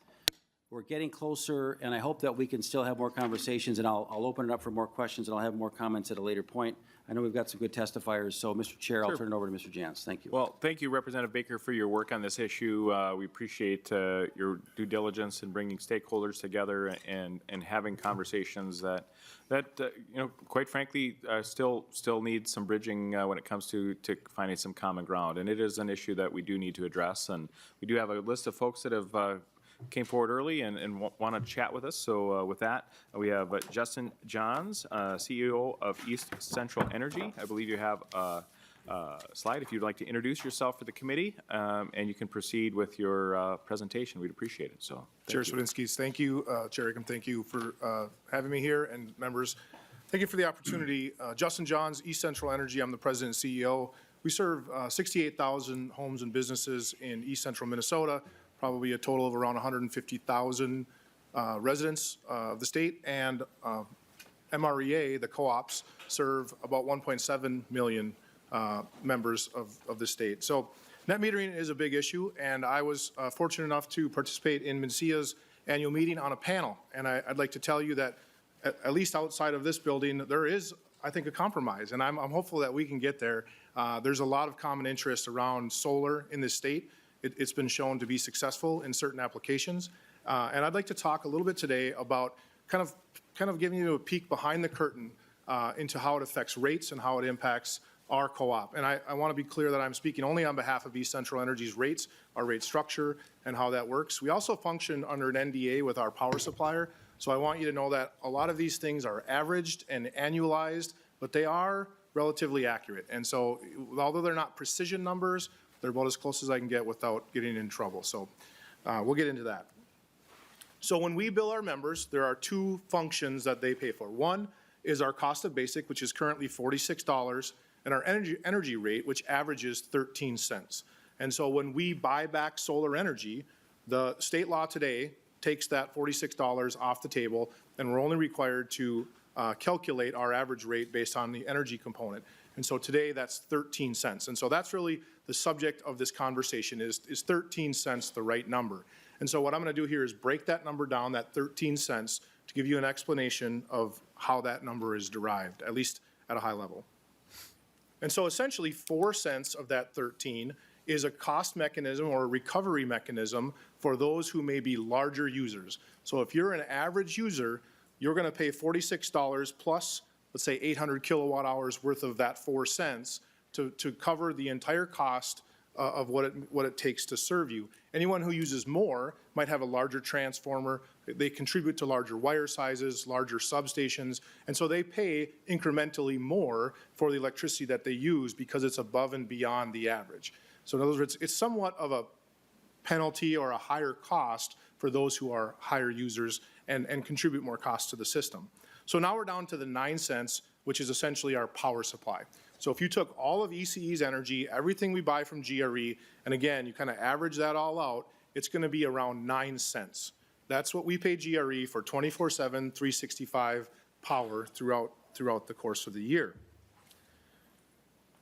We're getting closer, and I hope that we can still have more conversations, and I'll open it up for more questions, and I'll have more comments at a later point. I know we've got some good testifiers, so Mr. Chair, I'll turn it over to Mr. Jans. Thank you. Well, thank you, Representative Baker, for your work on this issue. We appreciate your due diligence in bringing stakeholders together and having conversations that you know, quite frankly, still need some bridging when it comes to finding some common ground. And it is an issue that we do need to address. And we do have a list of folks that have came forward early and want to chat with us. So with that, we have Justin Johns, CEO of East Central Energy. I believe you have a slide if you'd like to introduce yourself for the committee, and you can proceed with your presentation. We'd appreciate it. So, Chair Swedinski, thank you. Chair Ickham, thank you for having me here, and members, thank you for the opportunity. Justin Johns, East Central Energy. I'm the president and CEO. We serve 68,000 homes and businesses in East Central Minnesota, probably a total of around 150,000 residents of the state, and MREA, the co-ops, serve about 1.7 million members of the state. So net metering is a big issue, and I was fortunate enough to participate in Mencia's annual meeting on a panel, and I'd like to tell you that at least outside of this building, there is, I think, a compromise, and I'm hopeful that we can get there. There's a lot of common interest around solar in this state. It's been shown to be successful in certain applications. And I'd like to talk a little bit today about kind of giving you a peek behind the curtain into how it affects rates and how it impacts our co-op. And I want to be clear that I'm speaking only on behalf of East Central Energy's rates, our rate structure, and how that works. We also function under an NDA with our power supplier. So I want you to know that a lot of these things are averaged and annualized, but they are relatively accurate. And so although they're not precision numbers, they're about as close as I can get without getting in trouble. So we'll get into that. So when we bill our members, there are two functions that they pay for. One is our cost of basic, which is currently $46, and our energy rate, which averages 13 cents. And so when we buy back solar energy, the state law today takes that $46 off the table, and we're only required to calculate our average rate based on the energy component. And so today that's 13 cents. And so that's really the subject of this conversation is 13 cents the right number? And so what I'm going to do here is break that number down, that 13 cents, to give you an explanation of how that number is derived, at least at a high level. And so essentially 4 cents of that 13 is a cost mechanism or a recovery mechanism for those who may be larger users. So if you're an average user, you're going to pay $46 plus, let's say 800 kilowatt hours worth of that 4 cents to cover the entire cost of what it takes to serve you. Anyone who uses more might have a larger transformer. They contribute to larger wire sizes, larger substations, and so they pay incrementally more for the electricity that they use because it's above and beyond the average. So in other words, it's somewhat of a penalty or a higher cost for those who are higher users, and contribute more cost to the system. So now we're down to the 9 cents, which is essentially our power supply. So if you took all of ECE's energy, everything we buy from GRE, and again, you kind of average that all out, it's going to be around 9 cents. That's what we pay GRE for 24/7, 365 power throughout the course of the year.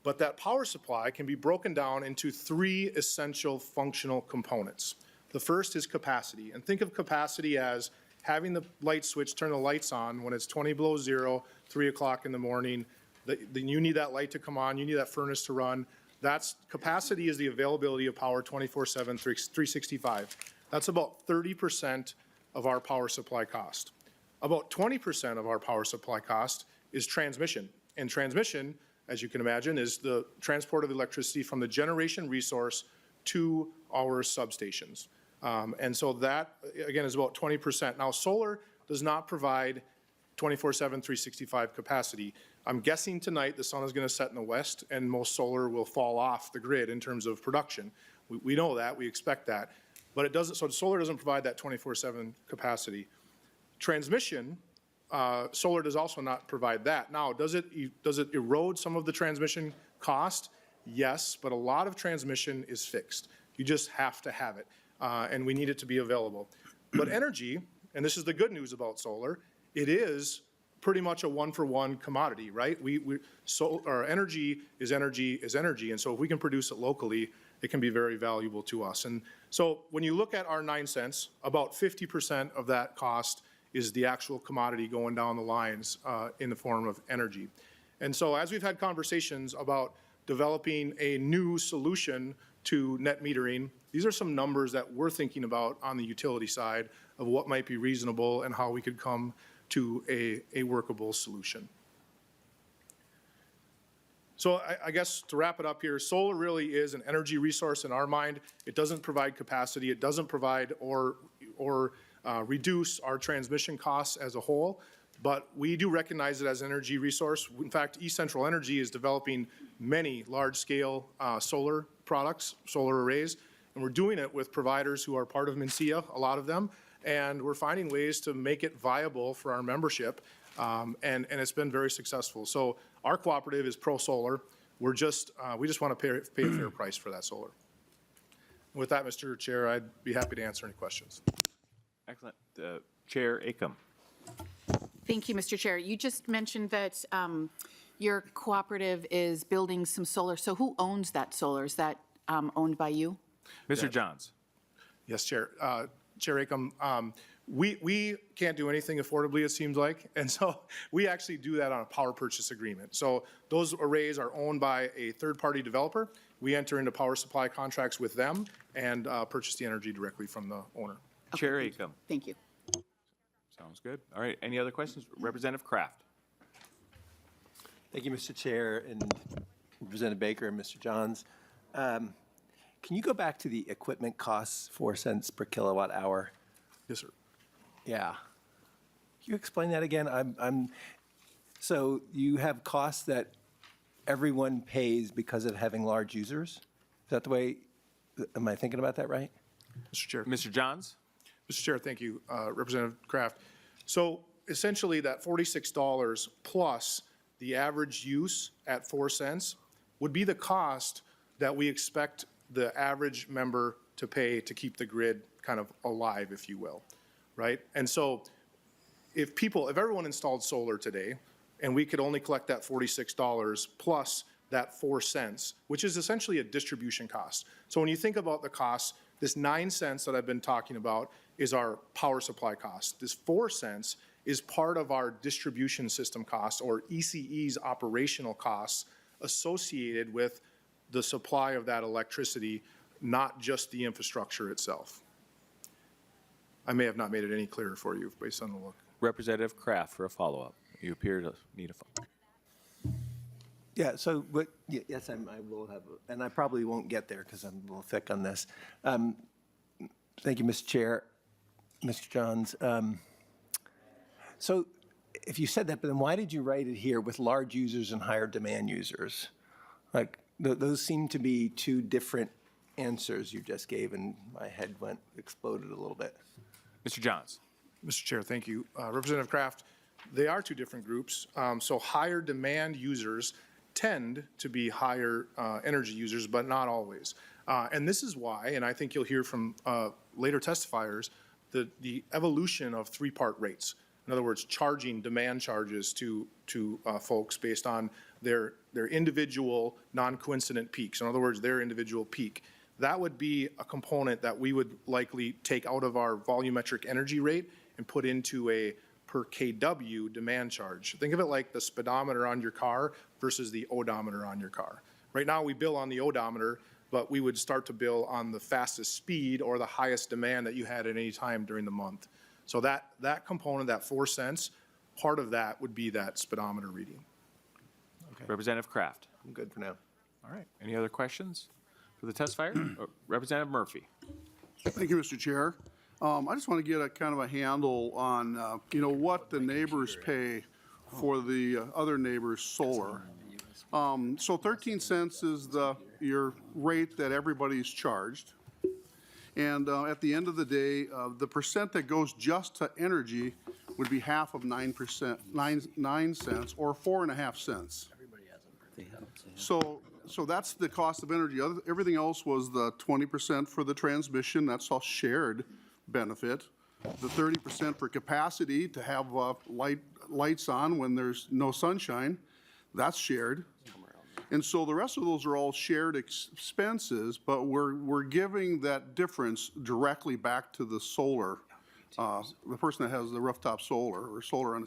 But that power supply can be broken down into 3 essential functional components. The first is capacity, and think of capacity as having the light switch turn the lights on when it's 20 below zero, 3 o'clock in the morning. Then you need that light to come on, you need that furnace to run. That's capacity is the availability of power 24/7, 365. That's about 30% of our power supply cost. About 20% of our power supply cost is transmission. And transmission, as you can imagine, is the transport of electricity from the generation resource to our substations. And so that, again, is about 20%. Now, solar does not provide 24/7, 365 capacity. I'm guessing tonight the sun is going to set in the west and most solar will fall off the grid in terms of production. We know that, we expect that, but it doesn't, so solar doesn't provide that 24/7 capacity. Transmission, solar does also not provide that. Now, does it erode some of the transmission cost? Yes, but a lot of transmission is fixed. You just have to have it, and we need it to be available. But energy, and this is the good news about solar, it is pretty much a one-for-one commodity, right? Our energy is energy is energy, and so if we can produce it locally, it can be very valuable to us. And so when you look at our 9 cents, about 50% of that cost is the actual commodity going down the lines in the form of energy. And so as we've had conversations about developing a new solution to net metering, these are some numbers that we're thinking about on the utility side of what might be reasonable and how we could come to a workable solution. So I guess to wrap it up here, solar really is an energy resource in our mind. It doesn't provide capacity. It doesn't provide or reduce our transmission costs as a whole, but we do recognize it as an energy resource. In fact, East Central Energy is developing many large-scale solar products, solar arrays, and we're doing it with providers who are part of MNCEA, a lot of them, and we're finding ways to make it viable for our membership, and it's been very successful. So our cooperative is pro-solar. We just want to pay a fair price for that solar. With that, Mr. Chair, I'd be happy to answer any questions. Excellent. Chair Acom. Thank you, Mr. Chair. You just mentioned that your cooperative is building some solar. So who owns that solar? Is that owned by you? Mr. Johns. Yes, Chair. Chair Acom, we can't do anything affordably, it seems like, and so we actually do that on a power purchase agreement. So those arrays are owned by a third-party developer. We enter into power supply contracts with them and purchase the energy directly from the owner. Okay, Chair Acom. Thank you. Sounds good. All right, any other questions? Representative Kraft. Thank you, Mr. Chair, and Representative Baker and Mr. Johns. Can you go back to the equipment costs, 4 cents per kilowatt hour? Yes, sir. Yeah. Can you explain that again? So you have costs that everyone pays because of having large users? Is that the way, am I thinking about that right? Mr. Chair. Mr. Johns. Mr. Chair, thank you, Representative Kraft. So essentially that $46 plus the average use at 4 cents would be the cost that we expect the average member to pay to keep the grid kind of alive, if you will, right? And so if everyone installed solar today and we could only collect that $46 plus that 4 cents, which is essentially a distribution cost. So when you think about the costs, this 9 cents that I've been talking about is our power supply cost. This 4 cents is part of our distribution system costs, or ECE's operational costs associated with the supply of that electricity, not just the infrastructure itself. I may have not made it any clearer for you based on the look. Representative Kraft for a follow-up. You appear to need a follow-up. Yeah, so, but, yes, I will have, and I probably won't get there because I'm a little thick on this. Thank you, Mr. Chair, Mr. Johns. So if you said that, but then why did you write it here with large users and higher demand users? Like, those seem to be two different answers you just gave, and my head exploded a little bit. Mr. Johns. Mr. Chair, thank you. Representative Kraft, they are two different groups. So higher demand users tend to be higher energy users, but not always. And this is why, and I think you'll hear from later testifiers, the evolution of three-part rates. In other words, charging demand charges to folks based on their individual non-coincident peaks. In other words, their individual peak. That would be a component that we would likely take out of our volumetric energy rate and put into a per kW demand charge. Think of it like the speedometer on your car versus the odometer on your car. Right now, we bill on the odometer, but we would start to bill on the fastest speed or the highest demand that you had at any time during the month. So that component, that 4 cents, part of that would be that speedometer reading. Representative Kraft. I'm good for now. All right. Any other questions for the testifier? Representative Murphy. Thank you, Mr. Chair. I just want to get a kind of a handle on, what the neighbors pay for the other neighbors' solar. So 13 cents is your rate that everybody's charged. And at the end of the day, the percent that goes just to energy would be half of 9%, 9 cents, or 4.5 cents. So that's the cost of energy. Everything else was the 20% for the transmission. That's all shared benefit. The 30% for capacity to have lights on when there's no sunshine. That's shared. And so the rest of those are all shared expenses, but we're giving that difference directly back to the solar, the person that has the rooftop solar or solar on.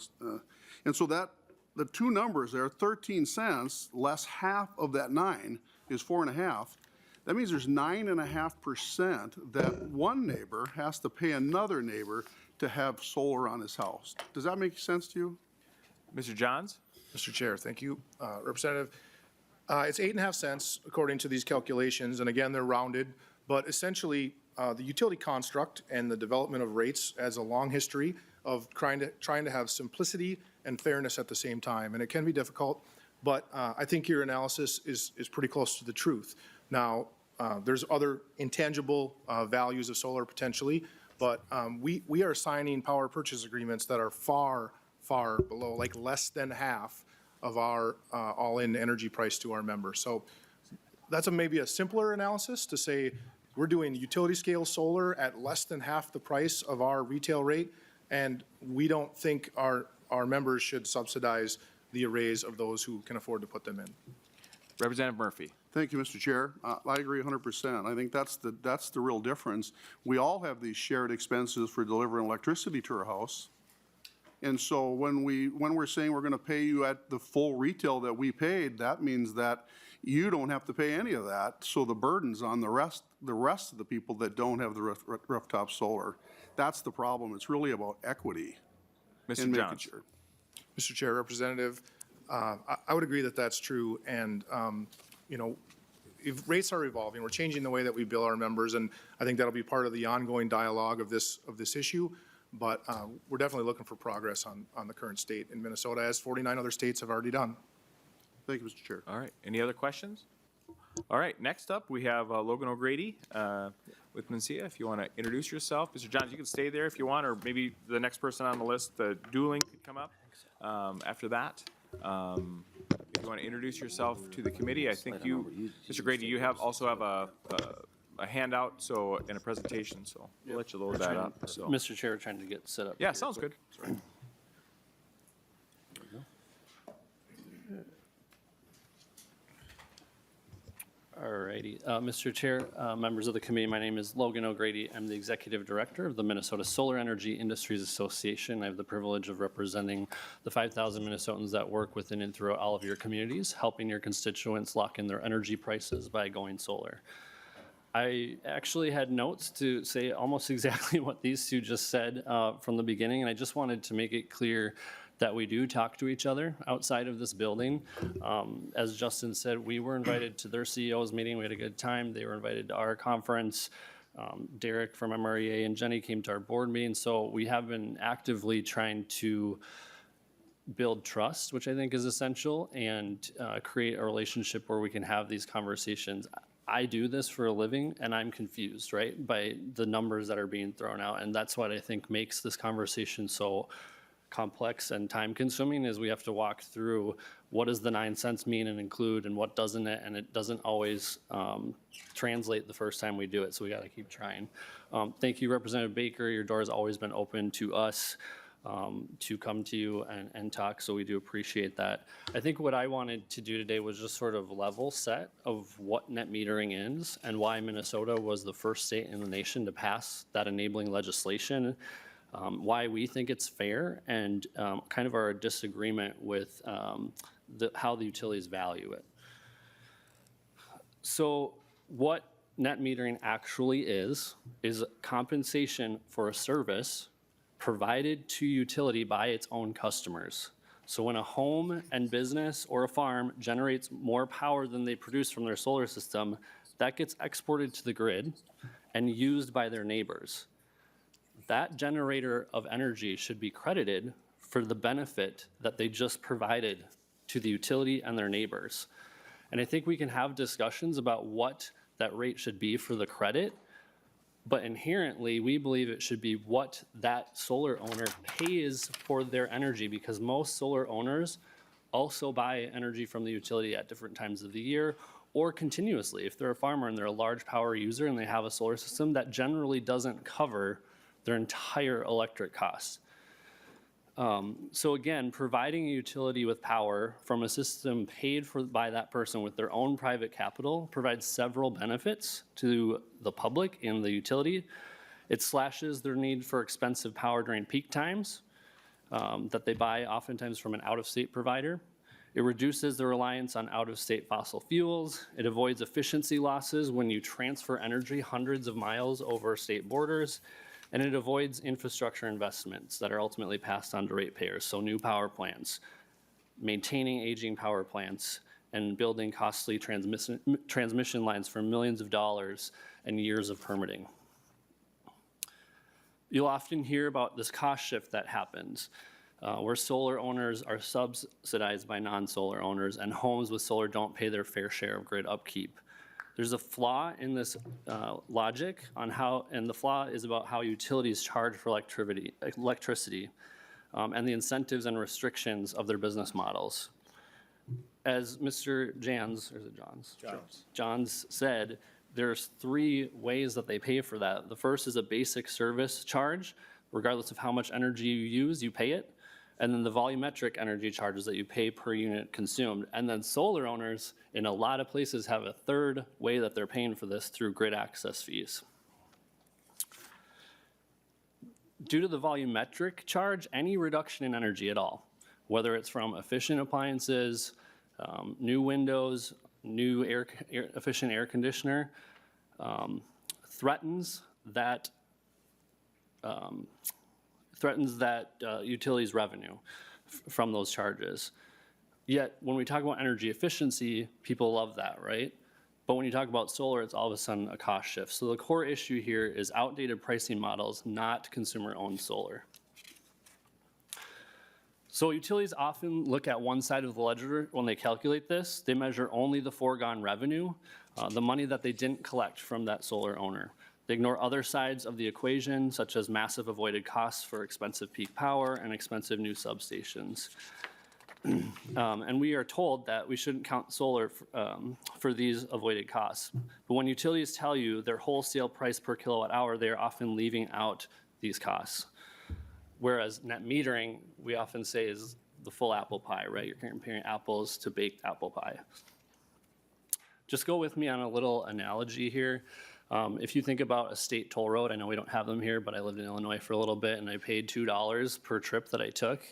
And so that the two numbers there, 13 cents less half of that 9 is 4.5. That means there's 9.5% that one neighbor has to pay another neighbor to have solar on his house. Does that make sense to you? Mr. Johns? Mr. Chair, thank you. Representative, it's 8.5 cents according to these calculations, and again, they're rounded, but essentially the utility construct and the development of rates has a long history of trying to have simplicity and fairness at the same time, and it can be difficult, but I think your analysis is pretty close to the truth. Now, there's other intangible values of solar potentially, but we are signing power purchase agreements that are far below, like less than half of our all-in energy price to our members. So that's maybe a simpler analysis to say we're doing utility scale solar at less than half the price of our retail rate, and we don't think our members should subsidize the arrays of those who can afford to put them in. Representative Murphy. Thank you, Mr. Chair. I agree 100%. I think that's the real difference. We all have these shared expenses for delivering electricity to our house. And so when we're saying we're going to pay you at the full retail that we paid, that means that you don't have to pay any of that. So the burden's on the rest of the people that don't have the rooftop solar. That's the problem. It's really about equity. Mr. Johns. Sure. Mr. Chair, Representative, I would agree that that's true. And, if rates are evolving, we're changing the way that we bill our members, and I think that'll be part of the ongoing dialogue of this issue. But we're definitely looking for progress on the current state in Minnesota, as 49 other states have already done. Thank you, Mr. Chair. All right. Any other questions? All right. Next up, we have Logan O'Grady with Mencia. If you want to introduce yourself. Mr. Johns, you can stay there if you want, or maybe the next person on the list, the dueling, could come up after that. If you want to introduce yourself to the committee, I think you, Mr. Grady, you also have a handout, and a presentation, so we'll let you load that up. So. Mr. Chair, trying to get set up. Yeah, sounds good. All righty. Mr. Chair, members of the committee, my name is Logan O'Grady. I'm the Executive Director of the Minnesota Solar Energy Industries Association. I have the privilege of representing the 5,000 Minnesotans that work within and throughout all of your communities, helping your constituents lock in their energy prices by going solar. I actually had notes to say almost exactly what these two just said from the beginning, and I just wanted to make it clear that we do talk to each other outside of this building. As Justin said, we were invited to their CEO's meeting. We had a good time. They were invited to our conference. Derek from MREA and Jenny came to our board meeting. So we have been actively trying to build trust, which I think is essential, and create a relationship where we can have these conversations. I do this for a living and I'm confused, right, by the numbers that are being thrown out. And that's what I think makes this conversation so complex and time consuming, is we have to walk through what does the 9 cents mean and include and what doesn't it, and it doesn't always translate the first time we do it, so we got to keep trying. Thank you, Representative Baker. Your door has always been open to us to come to you and talk, so we do appreciate that. I think what I wanted to do today was just sort of level set of what net metering is and why Minnesota was the first state in the nation to pass that enabling legislation, why we think it's fair, and kind of our disagreement with how the utilities value it. So what net metering actually is compensation for a service provided to utility by its own customers. So when a home and business or a farm generates more power than they produce from their solar system, that gets exported to the grid and used by their neighbors. That generator of energy should be credited for the benefit that they just provided to the utility and their neighbors. And I think we can have discussions about what that rate should be for the credit, but inherently, we believe it should be what that solar owner pays for their energy, because most solar owners also buy energy from the utility at different times of the year or continuously. If they're a farmer and they're a large power user and they have a solar system, that generally doesn't cover their entire electric costs. So again, providing a utility with power from a system paid for by that person with their own private capital provides several benefits to the public and the utility. It slashes their need for expensive power during peak times that they buy oftentimes from an out-of-state provider. It reduces the reliance on out-of-state fossil fuels. It avoids efficiency losses when you transfer energy hundreds of miles over state borders. And it avoids infrastructure investments that are ultimately passed on to ratepayers. So new power plants, maintaining aging power plants, and building costly transmission lines for millions of dollars and years of permitting. You'll often hear about this cost shift that happens, where solar owners are subsidized by non-solar owners, and homes with solar don't pay their fair share of grid upkeep. There's a flaw in this logic on how, and the flaw is about how utilities charge for electricity and the incentives and restrictions of their business models. As Mr. Johns said, there's 3 ways that they pay for that. The first is a basic service charge. Regardless of how much energy you use, you pay it. And then the volumetric energy charges that you pay per unit consumed. And then solar owners in a lot of places have a 3rd way that they're paying for this through grid access fees. Due to the volumetric charge, any reduction in energy at all, whether it's from efficient appliances, new windows, new efficient air conditioner, threatens that utilities revenue from those charges. Yet, when we talk about energy efficiency, people love that, right? But when you talk about solar, it's all of a sudden a cost shift. So the core issue here is outdated pricing models, not consumer-owned solar. So utilities often look at one side of the ledger when they calculate this. They measure only the foregone revenue, the money that they didn't collect from that solar owner. They ignore other sides of the equation, such as massive avoided costs for expensive peak power and expensive new substations. And we are told that we shouldn't count solar for these avoided costs. But when utilities tell you their wholesale price per kilowatt hour, they are often leaving out these costs. Whereas net metering, we often say, is the full apple pie, right? You're comparing apples to baked apple pie. Just go with me on a little analogy here. If you think about a state toll road, I know we don't have them here, but I lived in Illinois for a little bit and I paid $2 per trip that I took.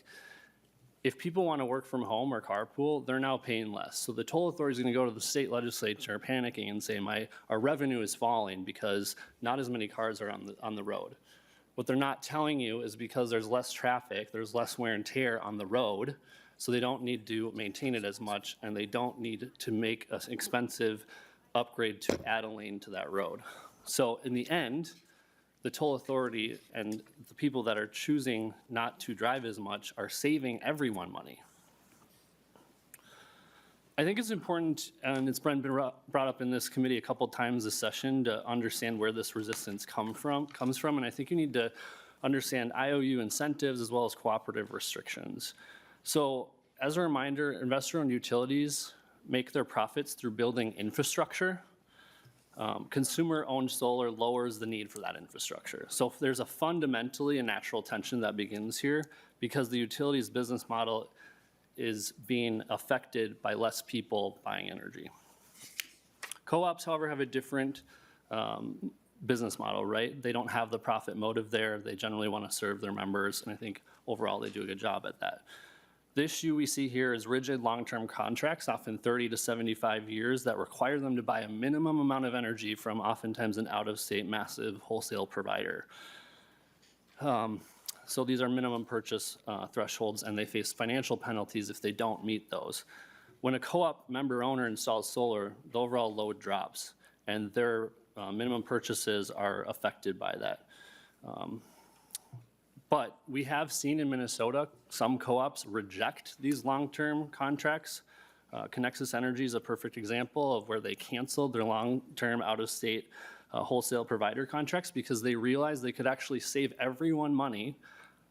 If people want to work from home or carpool, they're now paying less. So the toll authority is going to go to the state legislature panicking and say, our revenue is falling because not as many cars are on the road. What they're not telling you is because there's less traffic, there's less wear and tear on the road, so they don't need to maintain it as much, and they don't need to make an expensive upgrade to add a lane to that road. So in the end, the toll authority and the people that are choosing not to drive as much are saving everyone money. I think it's important, and it's been brought up in this committee a couple times this session, to understand where this resistance comes from, and I think you need to understand IOU incentives as well as cooperative restrictions. So as a reminder, investor-owned utilities make their profits through building infrastructure. Consumer-owned solar lowers the need for that infrastructure. So there's a fundamentally a natural tension that begins here because the utility's business model is being affected by less people buying energy. Co-ops, however, have a different business model, right? They don't have the profit motive there. They generally want to serve their members, and I think overall they do a good job at that. The issue we see here is rigid long-term contracts, often 30 to 75 years, that require them to buy a minimum amount of energy from oftentimes an out-of-state massive wholesale provider. So these are minimum purchase thresholds, and they face financial penalties if they don't meet those. When a co-op member owner installs solar, the overall load drops, and their minimum purchases are affected by that. But we have seen in Minnesota some co-ops reject these long-term contracts. Connexus Energy is a perfect example of where they canceled their long-term out-of-state wholesale provider contracts because they realized they could actually save everyone money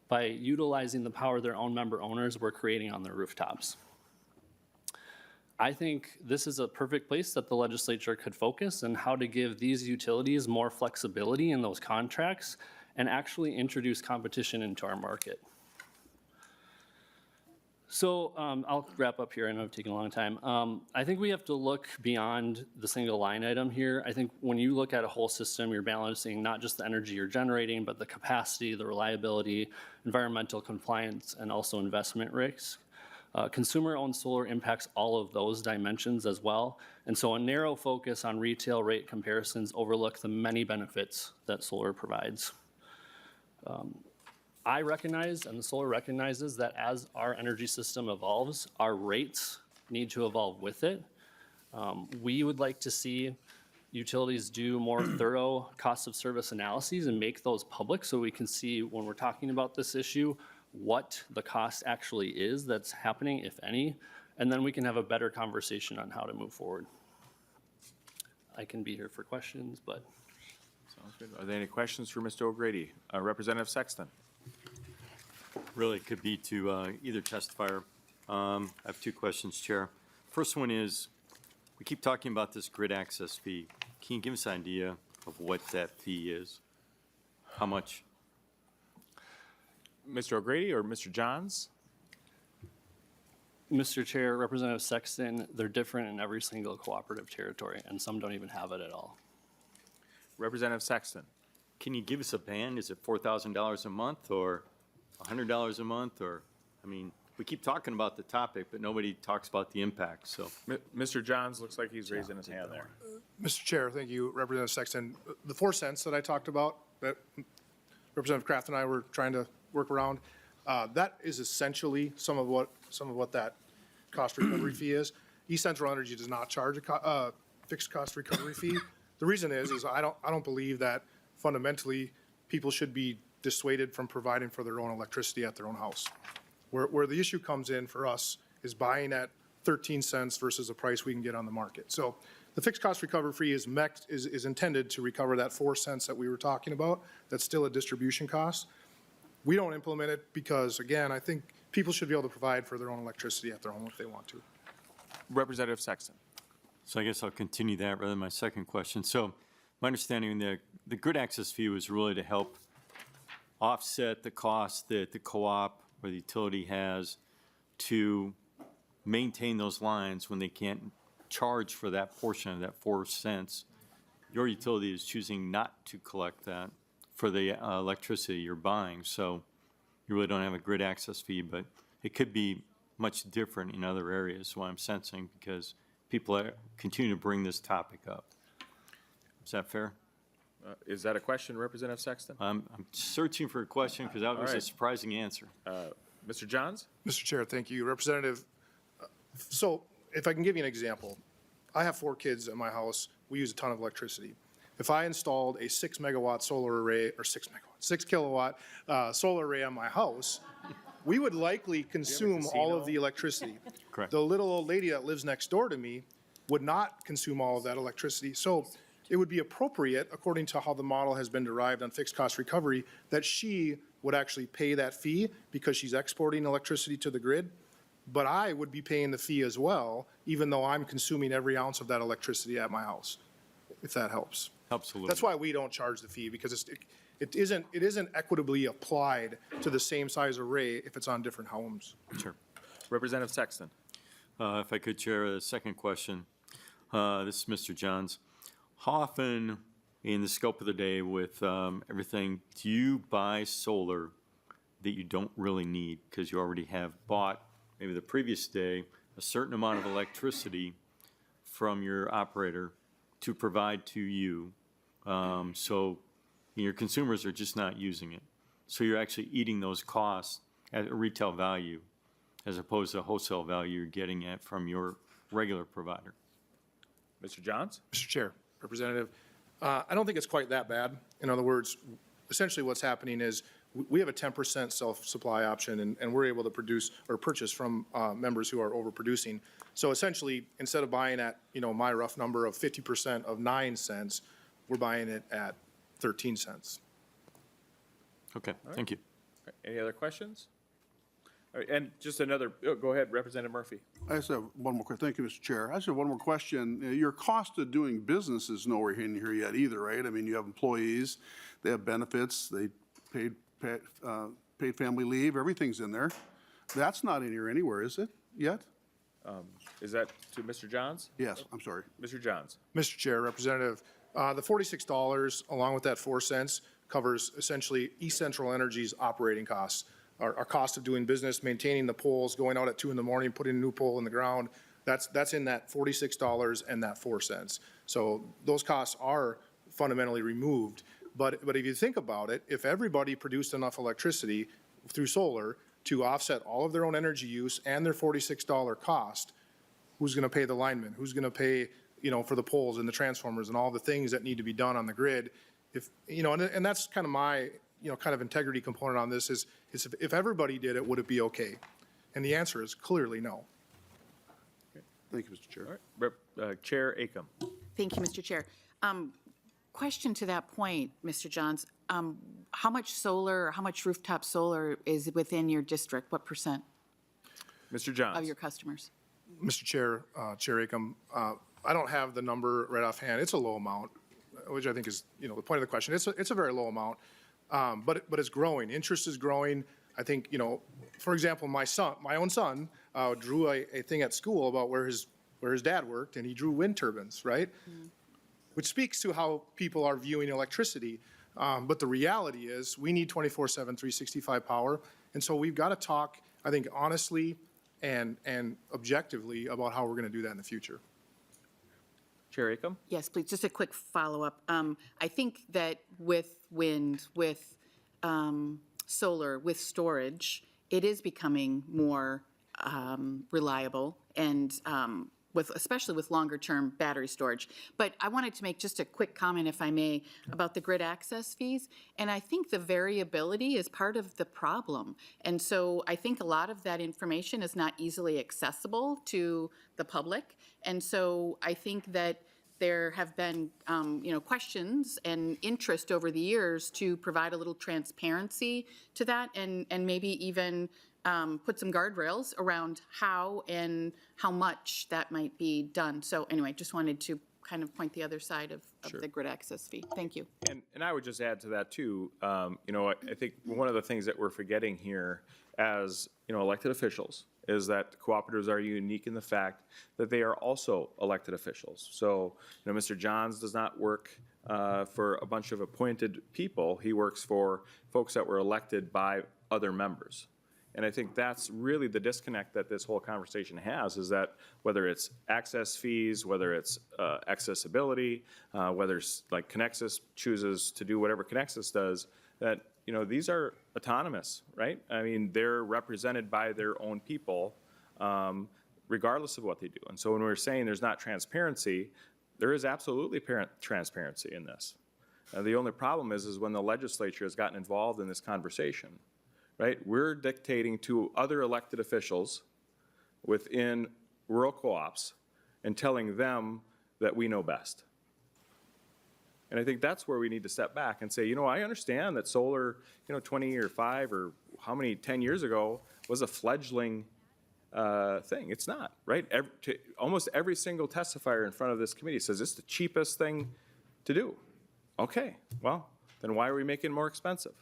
by utilizing the power their own member owners were creating on their rooftops. I think this is a perfect place that the legislature could focus on how to give these utilities more flexibility in those contracts and actually introduce competition into our market. So I'll wrap up here. I know I've taken a long time. I think we have to look beyond the single line item here. I think when you look at a whole system, you're balancing not just the energy you're generating, but the capacity, the reliability, environmental compliance, and also investment risks. Consumer-owned solar impacts all of those dimensions as well. And so a narrow focus on retail rate comparisons overlook the many benefits that solar provides. I recognize, and the solar recognizes, that as our energy system evolves, our rates need to evolve with it. We would like to see utilities do more thorough cost of service analyses and make those public so we can see when we're talking about this issue what the cost actually is that's happening, if any, and then we can have a better conversation on how to move forward. I can be here for questions, but. Sounds good. Are there any questions for Mr. O'Grady? Representative Sexton. Really could be to either testifier. I have two questions, Chair. First one is, we keep talking about this grid access fee. Can you give us an idea of what that fee is? How much? Mr. O'Grady or Mr. Johns? Mr. Chair, Representative Sexton, they're different in every single cooperative territory, and some don't even have it at all. Representative Sexton. Can you give us a band? Is it $4,000 a month or $100 a month? Or, I mean, we keep talking about the topic, but nobody talks about the impact, so. Mr. Johns looks like he's raising his hand there. Mr. Chair, thank you, Representative Sexton. The 4 cents that I talked about, that Representative Kraft and I were trying to work around, that is essentially some of what that cost recovery fee is. East Central Energy does not charge a fixed cost recovery fee. The reason is I don't believe that fundamentally people should be dissuaded from providing for their own electricity at their own house. Where the issue comes in for us is buying at 13 cents versus a price we can get on the market. So the fixed cost recovery fee is intended to recover that 4 cents that we were talking about. That's still a distribution cost. We don't implement it because, again, I think people should be able to provide for their own electricity at their home if they want to. Representative Sexton. So I guess I'll continue that rather than my second question. So my understanding, the grid access fee was really to help offset the cost that the co-op or the utility has to maintain those lines when they can't charge for that portion of that 4 cents. Your utility is choosing not to collect that for the electricity you're buying. So you really don't have a grid access fee, but it could be much different in other areas, is what I'm sensing, because people continue to bring this topic up. Is that fair? Is that a question, Representative Sexton? I'm searching for a question because that was a surprising answer. Mr. Johns? Mr. Chair, thank you. Representative, so if I can give you an example, I have 4 kids at my house. We use a ton of electricity. If I installed a 6 megawatt solar array, or 6 kilowatt solar array on my house, we would likely consume all of the electricity. Correct. The little old lady that lives next door to me would not consume all of that electricity. So it would be appropriate, according to how the model has been derived on fixed cost recovery, that she would actually pay that fee because she's exporting electricity to the grid. But I would be paying the fee as well, even though I'm consuming every ounce of that electricity at my house, if that helps. Helps a little. That's why we don't charge the fee, because it isn't equitably applied to the same size array if it's on different homes. Sure. Representative Sexton. If I could, Chair, a second question. This is Mr. Johns. How often in the scope of the day with everything, do you buy solar that you don't really need because you already have bought, maybe the previous day, a certain amount of electricity from your operator to provide to you? So your consumers are just not using it. So you're actually eating those costs at a retail value as opposed to wholesale value you're getting it from your regular provider. Mr. Johns? Mr. Chair, Representative, I don't think it's quite that bad. In other words, essentially what's happening is we have a 10% self-supply option, and we're able to produce or purchase from members who are overproducing. So essentially, instead of buying at, my rough number of 50% of 9 cents, we're buying it at 13 cents. Okay, thank you. Any other questions? All right, and just another, go ahead, Representative Murphy. I just have one more question. Thank you, Mr. Chair. I just have one more question. Your cost of doing business is nowhere in here yet either, right? I mean, you have employees, they have benefits, they paid family leave, everything's in there. That's not in here anywhere, is it, yet? Is that to Mr. Johns? Yes, I'm sorry. Mr. Johns. Mr. Chair, Representative, the $46, along with that 4 cents, covers essentially East Central Energy's operating costs. Our cost of doing business, maintaining the poles, going out at 2 in the morning, putting a new pole in the ground, that's in that $46 and that 4 cents. So those costs are fundamentally removed. But if you think about it, if everybody produced enough electricity through solar to offset all of their own energy use and their $46 cost, who's going to pay the linemen? Who's going to pay, for the poles and the transformers and all the things that need to be done on the grid? And that's kind of my, kind of integrity component on this is if everybody did it, would it be okay? And the answer is clearly no. Thank you, Mr. Chair. All right, Chair Acom. Thank you, Mr. Chair. Question to that point, Mr. Johns. How much solar, how much rooftop solar is within your district? What percent Mr. Johns. of your customers? Mr. Chair, Chair Acom, I don't have the number right offhand. It's a low amount, which I think is, the point of the question. It's a very low amount, but it's growing. Interest is growing. I think, for example, my own son, drew a thing at school about where his dad worked, and he drew wind turbines, right? Mm-hmm. Which speaks to how people are viewing electricity. But the reality is we need 24/7, 365 power. And so we've got to talk, I think, honestly and objectively about how we're going to do that in the future. Chair Acom? Yes, please, just a quick follow-up. I think that with wind, with solar, with storage, it is becoming more reliable and especially with longer-term battery storage. But I wanted to make just a quick comment, if I may, about the grid access fees. And I think the variability is part of the problem. And so I think a lot of that information is not easily accessible to the public. And so I think that there have been, questions and interest over the years to provide a little transparency to that and maybe even put some guardrails around how and how much that might be done. So anyway, just wanted to kind of point the other side of the grid access fee. Thank you. And I would just add to that too, I think one of the things that we're forgetting here as, elected officials is that cooperatives are unique in the fact that they are also elected officials. So, Mr. Johns does not work for a bunch of appointed people. He works for folks that were elected by other members. And I think that's really the disconnect that this whole conversation has, is that whether it's access fees, whether it's accessibility, whether it's like Connexus chooses to do whatever Connexus does, that, these are autonomous, right? I mean, they're represented by their own people, regardless of what they do. And so when we're saying there's not transparency, there is absolutely transparency in this. The only problem is when the legislature has gotten involved in this conversation. Right? We're dictating to other elected officials within rural co-ops and telling them that we know best. And I think that's where we need to step back and say, you know, I understand that solar, 20 or 5 or how many, 10 years ago was a fledgling thing. It's not, right? Almost every single testifier in front of this committee says it's the cheapest thing to do. Okay, well, then why are we making it more expensive?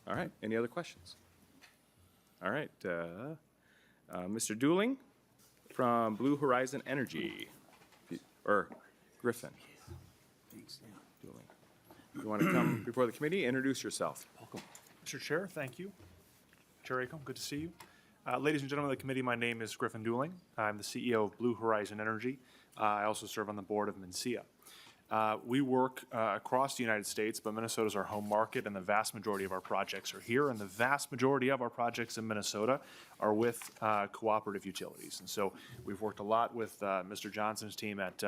All right, any other questions? All right, Mr. Dooling from Blue Horizon Energy, or Griffin. Dooling. You want to come before the committee, introduce yourself. Welcome. Mr. Chair, thank you. Chair Acom, good to see you. Ladies and gentlemen of the committee, my name is Griffin Dooling. I'm the CEO of Blue Horizon Energy. I also serve on the board of MNCEA. We work across the United States, but Minnesota is our home market, and the vast majority of our projects are here, and the vast majority of our projects in Minnesota are with cooperative utilities. And so we've worked a lot with Mr. Johnson's team at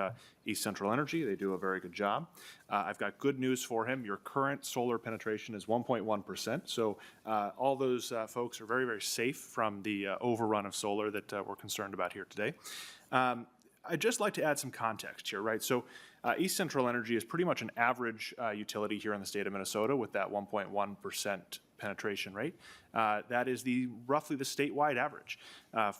East Central Energy. They do a very good job. I've got good news for him. Your current solar penetration is 1.1%. So all those folks are very, very safe from the overrun of solar that we're concerned about here today. I'd just like to add some context here, right? So East Central Energy is pretty much an average utility here in the state of Minnesota with that 1.1% penetration rate. That is roughly the statewide average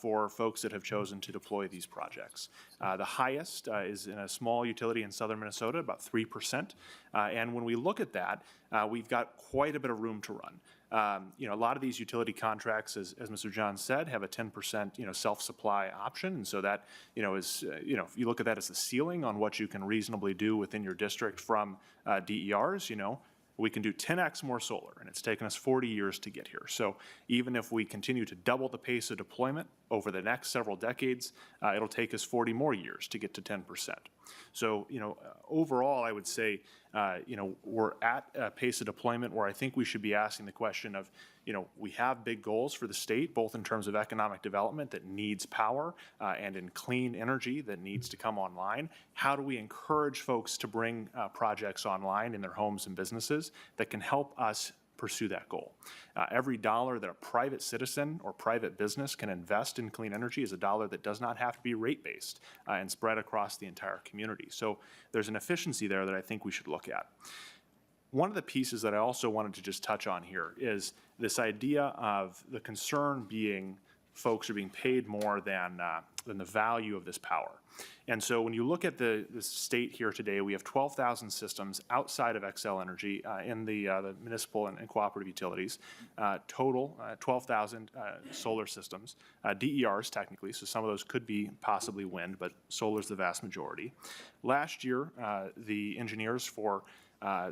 for folks that have chosen to deploy these projects. The highest is in a small utility in southern Minnesota, about 3%. And when we look at that, we've got quite a bit of room to run. A lot of these utility contracts, as Mr. John said, have a 10% self-supply option, and so that is if you look at that as the ceiling on what you can reasonably do within your district from DERs, we can do 10x more solar, and it's taken us 40 years to get here. So even if we continue to double the pace of deployment over the next several decades, it'll take us 40 more years to get to 10%. So, overall, I would say, we're at a pace of deployment where I think we should be asking the question of, we have big goals for the state, both in terms of economic development that needs power and in clean energy that needs to come online. How do we encourage folks to bring projects online in their homes and businesses that can help us pursue that goal? Every dollar that a private citizen or private business can invest in clean energy is a dollar that does not have to be rate-based and spread across the entire community. So there's an efficiency there that I think we should look at. One of the pieces that I also wanted to just touch on here is this idea of the concern being folks are being paid more than the value of this power. And so when you look at the state here today, we have 12,000 systems outside of Xcel Energy in the municipal and cooperative utilities. Total 12,000 solar systems, DERs technically, so some of those could be possibly wind, but solar is the vast majority. Last year, the engineers for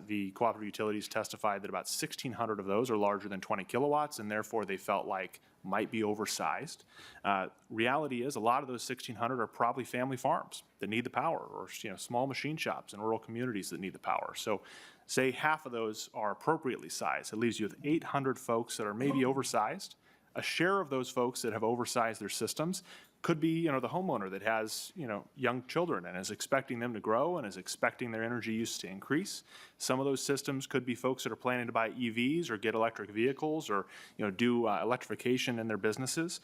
the cooperative utilities testified that about 1,600 of those are larger than 20 kilowatts, and therefore they felt like might be oversized. Reality is a lot of those 1,600 are probably family farms that need the power, or small machine shops in rural communities that need the power. So say half of those are appropriately sized. It leaves you with 800 folks that are maybe oversized. A share of those folks that have oversized their systems could be, the homeowner that has, young children and is expecting them to grow and is expecting their energy use to increase. Some of those systems could be folks that are planning to buy EVs or get electric vehicles or, do electrification in their businesses.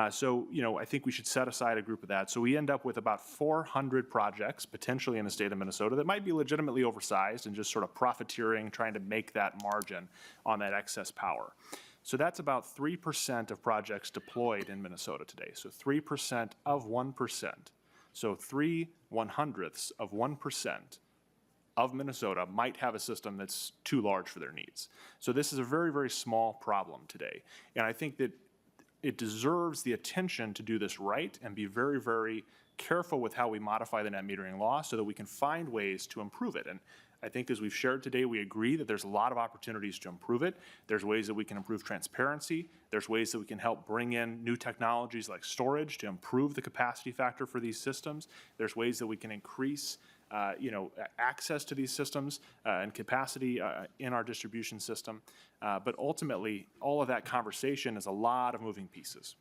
So, I think we should set aside a group of that. So we end up with about 400 projects potentially in the state of Minnesota that might be legitimately oversized and just sort of profiteering, trying to make that margin on that excess power. So that's about 3% of projects deployed in Minnesota today. So 3% of 1%. So 3/100ths of 1% of Minnesota might have a system that's too large for their needs. So this is a very, very small problem today. And I think that it deserves the attention to do this right and be very, very careful with how we modify the net metering law so that we can find ways to improve it. And I think as we've shared today, we agree that there's a lot of opportunities to improve it. There's ways that we can improve transparency. There's ways that we can help bring in new technologies like storage to improve the capacity factor for these systems. There's ways that we can increase access to these systems and capacity in our distribution system. But ultimately, all of that conversation is a lot of moving pieces.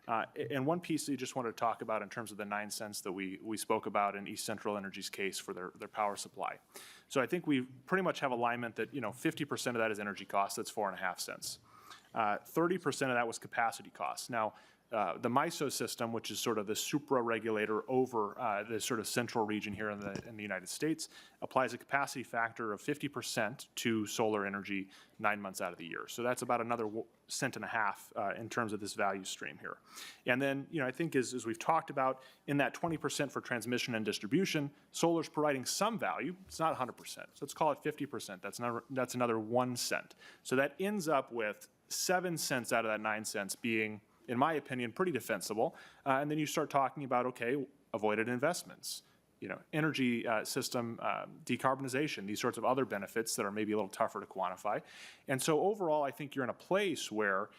And one piece that you just wanted to talk about in terms of the 9 cents that we spoke about in East Central Energy's case for their power supply. So I think we pretty much have alignment that 50% of that is energy cost. That's 4.5 cents. 30% of that was capacity costs. Now, the MISO system, which is sort of the supra-regulator over the sort of central region here in the United States, applies a capacity factor of 50% to solar energy 9 months out of the year. So that's about another cent and a half in terms of this value stream here. And then, I think as we've talked about, in that 20% for transmission and distribution, solar's providing some value. It's not 100%. So let's call it 50%. That's another 1 cent. So that ends up with 7 cents out of that 9 cents being, in my opinion, pretty defensible. And then you start talking about, okay, avoided investments, energy system decarbonization, these sorts of other benefits that are maybe a little tougher to quantify. And so overall, I think you're in a place where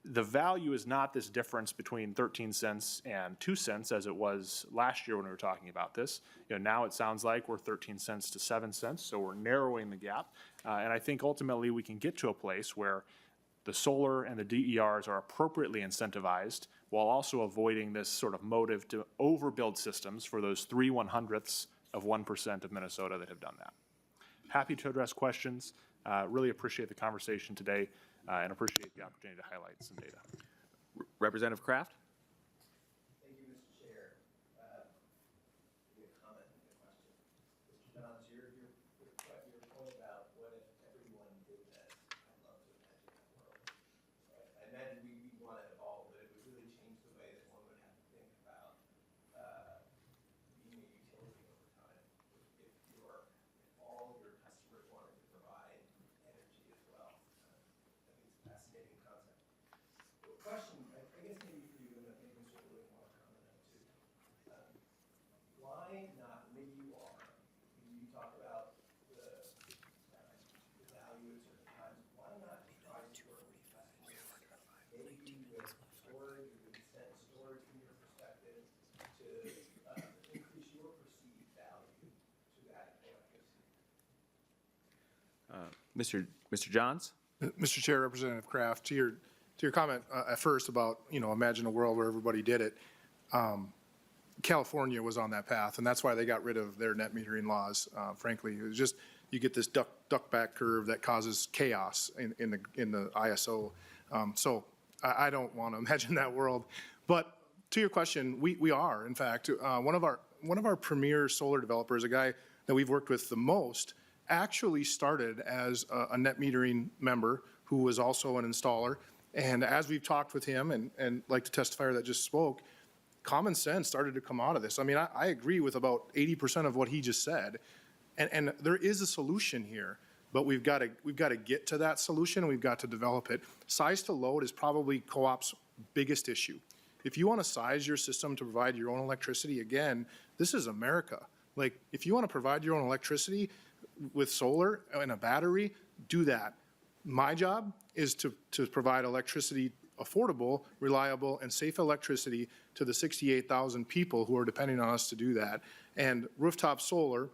the value is not this difference between 13 cents and 2 cents as it was last year when we were talking about this. Now it sounds like we're 13 cents to 7 cents, so we're narrowing the gap. And I think ultimately we can get to a place where the solar and the DERs are appropriately incentivized while also avoiding this sort of motive to overbuild systems for those 3/100ths of 1% of Minnesota that have done that. Happy to address questions. Really appreciate the conversation today and appreciate the opportunity to highlight some data. Representative Kraft? Thank you, Mr. Chair. Give me a comment and a question. Mr. Johns, your point about what if everyone did this, I'd love to imagine that world. Right? I imagine we want to evolve, but it would really change the way that one would have to think about being a utility over time. If all of your customers wanted to provide energy as well. I think it's a fascinating concept. The question, I guess maybe for you, and I think Mr. Lewin want to comment on too. Why not, maybe you talk about the value at certain times, why not try to work maybe with storage or with storage from your perspective to increase your perceived value to that electricity? Mr. Johns? Mr. Chair, Representative Kraft, to your comment at first about, imagine a world where everybody did it. California was on that path, and that's why they got rid of their net metering laws. Frankly, it was just, you get this duck back curve that causes chaos in the ISO. So I don't want to imagine that world. But to your question, we are, in fact, one of our premier solar developers, a guy that we've worked with the most, actually started as a net metering member who was also an installer. And as we've talked with him and like the testifier that just spoke, common sense started to come out of this. I mean, I agree with about 80% of what he just said. And there is a solution here, but we've got to get to that solution and we've got to develop it. Size to load is probably co-op's biggest issue. If you want to size your system to provide your own electricity, again, this is America. Like, if you want to provide your own electricity with solar and a battery, do that. My job is to provide electricity, affordable, reliable, and safe electricity to the 68,000 people who are depending on us to do that. And rooftop solar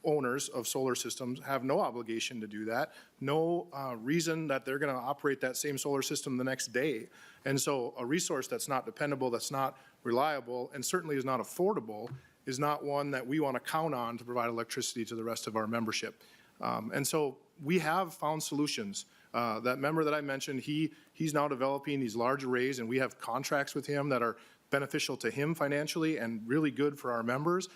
owners of solar systems have no obligation to do that, no reason that they're going to operate that same solar system the next day. And so a resource that's not dependable, that's not reliable, and certainly is not affordable, is not one that we want to count on to provide electricity to the rest of our membership. And so we have found solutions. That member that I mentioned, he's now developing these large arrays, and we have contracts with him that are beneficial to him financially and really good for our members.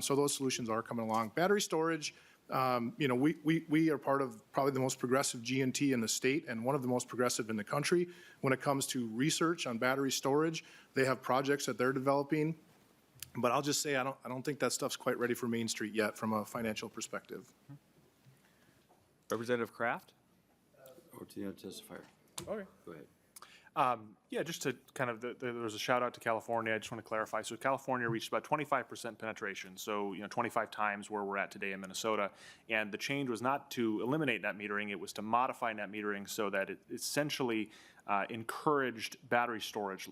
So those solutions are coming along. Battery storage, we are part of probably the most progressive G&T in the state and one of the most progressive in the country when it comes to research on battery storage. They have projects that they're developing. But I'll just say I don't think that stuff's quite ready for Main Street yet from a financial perspective. Representative Kraft? Or to the testifier. Okay. Go ahead. Yeah, just to kind of, there was a shout out to California. I just want to clarify. So California reached about 25% penetration. So, 25 times where we're at today in Minnesota. And the change was not to eliminate net metering. It was to modify net metering so that it essentially encouraged battery storage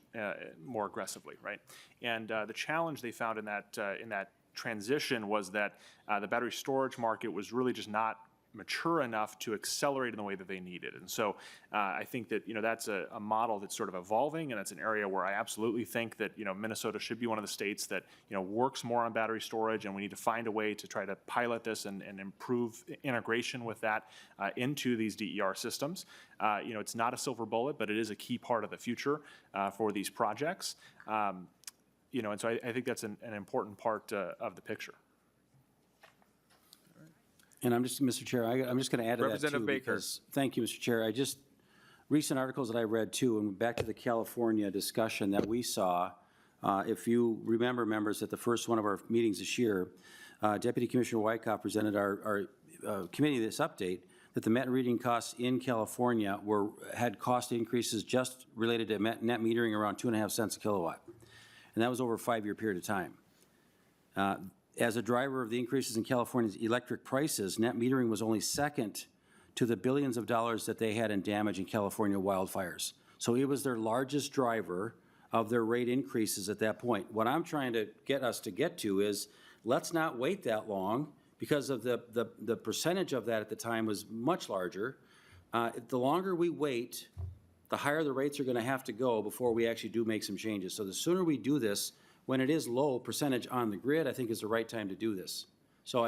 more aggressively, right? And the challenge they found in that transition was that the battery storage market was really just not mature enough to accelerate in the way that they need it. And so I think that, that's a model that's sort of evolving, and that's an area where I absolutely think that, Minnesota should be one of the states that, works more on battery storage, and we need to find a way to try to pilot this and improve integration with that into these DER systems. It's not a silver bullet, but it is a key part of the future for these projects. And so I think that's an important part of the picture. And I'm just, Mr. Chair, I'm just going to add to that too. Representative Baker. Because, thank you, Mr. Chair. Recent articles that I read too, and back to the California discussion that we saw, if you remember, members, at the first one of our meetings this year, Deputy Commissioner Wyckoff presented our committee this update that the net reading costs in California had cost increases just related to net metering around 2.5 cents a kilowatt. And that was over a 5-year period of time. As a driver of the increases in California's electric prices, net metering was only second to the billions of dollars that they had in damage in California wildfires. So it was their largest driver of their rate increases at that point. What I'm trying to get us to get to is, let's not wait that long, because of the percentage of that at the time was much larger. The longer we wait, the higher the rates are going to have to go before we actually do make some changes. So the sooner we do this, when it is low percentage on the grid, I think is the right time to do this. So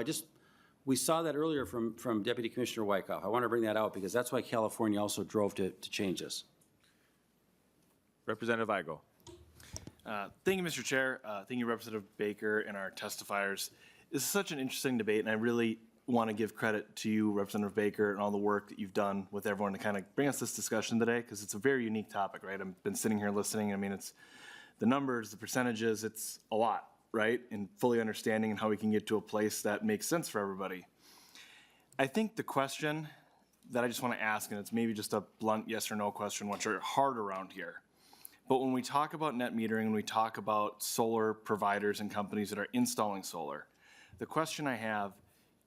we saw that earlier from Deputy Commissioner Wyckoff. I want to bring that out because that's why California also drove to change this. Representative Igo. Thank you, Mr. Chair. Thank you, Representative Baker and our testifiers. This is such an interesting debate, and I really want to give credit to you, Representative Baker, and all the work that you've done with everyone to kind of bring us this discussion today, because it's a very unique topic, right? I've been sitting here listening. I mean, it's the numbers, the percentages, it's a lot, right? And fully understanding and how we can get to a place that makes sense for everybody. I think the question that I just want to ask, and it's maybe just a blunt yes or no question, which are hard around here. But when we talk about net metering and we talk about solar providers and companies that are installing solar, the question I have,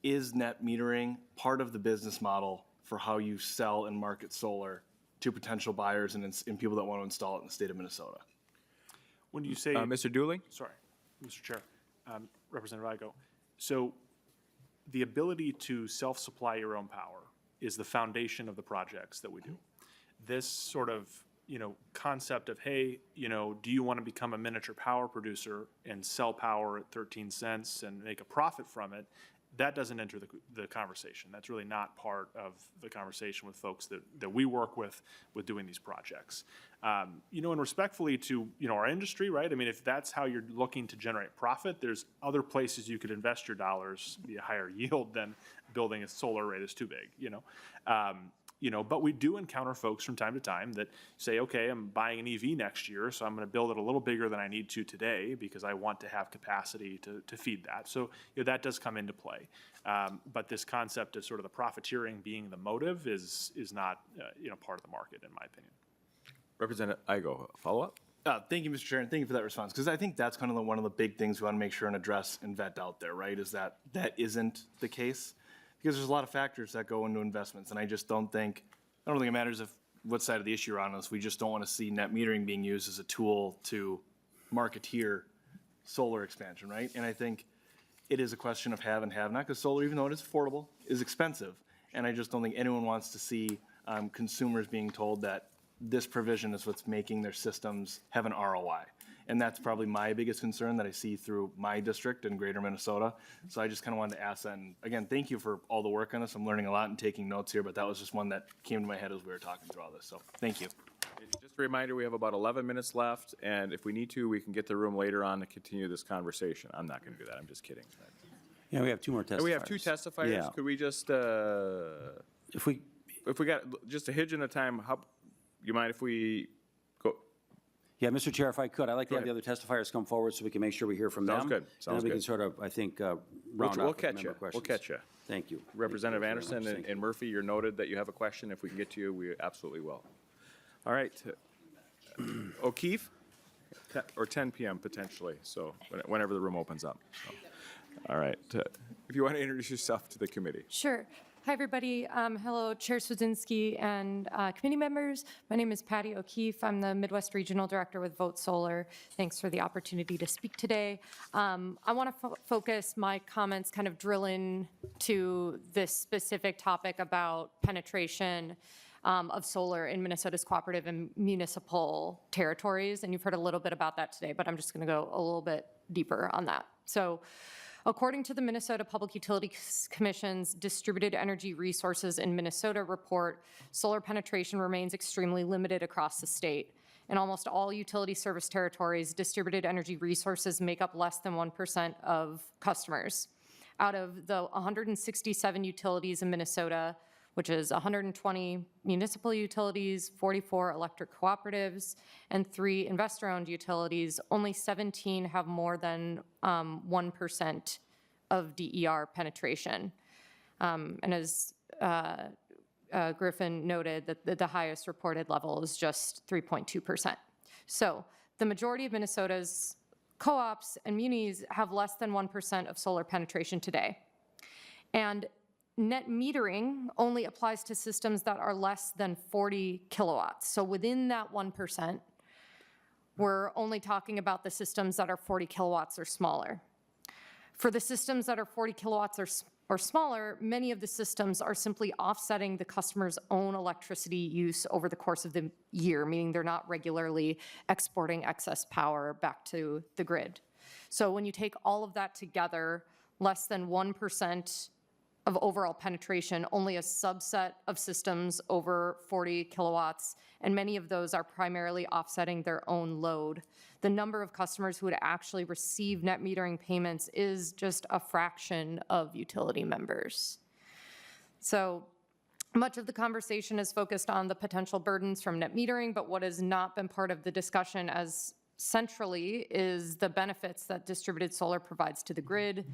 is net metering part of the business model for how you sell and market solar to potential buyers and people that want to install it in the state of Minnesota? When you say, Mr. Dooley? Sorry, Mr. Chair, Representative Igo. So the ability to self-supply your own power is the foundation of the projects that we do. This sort of, concept of, hey, do you want to become a miniature power producer and sell power at 13 cents and make a profit from it? That doesn't enter the conversation. That's really not part of the conversation with folks that we work with doing these projects. And respectfully to, our industry, right? I mean, if that's how you're looking to generate profit, there's other places you could invest your dollars, be a higher yield than building a solar array that's too big, but we do encounter folks from time to time that say, okay, I'm buying an EV next year, so I'm going to build it a little bigger than I need to today because I want to have capacity to feed that. So that does come into play. But this concept of sort of the profiteering being the motive is not part of the market, in my opinion. Representative Igo, follow up? Thank you, Mr. Chair, and thank you for that response, because I think that's kind of one of the big things we want to make sure and address and vet out there, right, is that isn't the case. Because there's a lot of factors that go into investments, and I don't think it matters what side of the issue you're on us. We just don't want to see net metering being used as a tool to marketeer solar expansion, right? And I think it is a question of have and have not, because solar, even though it is affordable, is expensive. And I just don't think anyone wants to see consumers being told that this provision is what's making their systems have an ROI. And that's probably my biggest concern that I see through my district in greater Minnesota. So I just kind of wanted to ask that. And again, thank you for all the work on this. I'm learning a lot and taking notes here, but that was just one that came to my head as we were talking through all this. So thank you. Just a reminder, we have about 11 minutes left, and if we need to, we can get the room later on to continue this conversation. I'm not going to do that. I'm just kidding. Yeah, we have 2 more testifiers. We have 2 testifiers. Yeah. Could we just, if we got just a hedge in a time, you mind if we go? Yeah, Mr. Chair, if I could, I'd like to have the other testifiers come forward so we can make sure we hear from them. Sounds good. And then we can sort of, I think, round We'll off with catch member you. questions. We'll catch you. Thank you. Representative Thank you very Anderson much. and Murphy, you're noted that you have a question. If we can get to you, we absolutely will. All right. O'Keefe, or 10 p.m. potentially, so whenever the room opens up. So. All right. If you want to introduce yourself to the committee. Sure. Hi, everybody. Hello, Chair Swedzinski and committee members. My name is Patty O'Keefe. I'm the Midwest Regional Director with Vote Solar. Thanks for the opportunity to speak today. I want to focus my comments, kind of drill in to this specific topic about penetration of solar in Minnesota's cooperative and municipal territories. And you've heard a little bit about that today, but I'm just going to go a little bit deeper on that. So, according to the Minnesota Public Utilities Commission's Distributed Energy Resources in Minnesota report, solar penetration remains extremely limited across the state. In almost all utility service territories, distributed energy resources make up less than 1% of customers. Out of the 167 utilities in Minnesota, which is 120 municipal utilities, 44 electric cooperatives, and 3 investor-owned utilities, only 17 have more than 1% of DER penetration. And as Griffin noted, that the highest reported level is just 3.2%. So the majority of Minnesota's co-ops and munis have less than 1% of solar penetration today. And net metering only applies to systems that are less than 40 kilowatts. So within that 1%, we're only talking about the systems that are 40 kilowatts or smaller. For the systems that are 40 kilowatts or smaller, many of the systems are simply offsetting the customer's own electricity use over the course of the year, meaning they're not regularly exporting excess power back to the grid. So when you take all of that together, less than 1% of overall penetration, only a subset of systems over 40 kilowatts, and many of those are primarily offsetting their own load. The number of customers who would actually receive net metering payments is just a fraction of utility members. So much of the conversation is focused on the potential burdens from net metering, but what has not been part of the discussion as centrally is the benefits that distributed solar provides to the grid,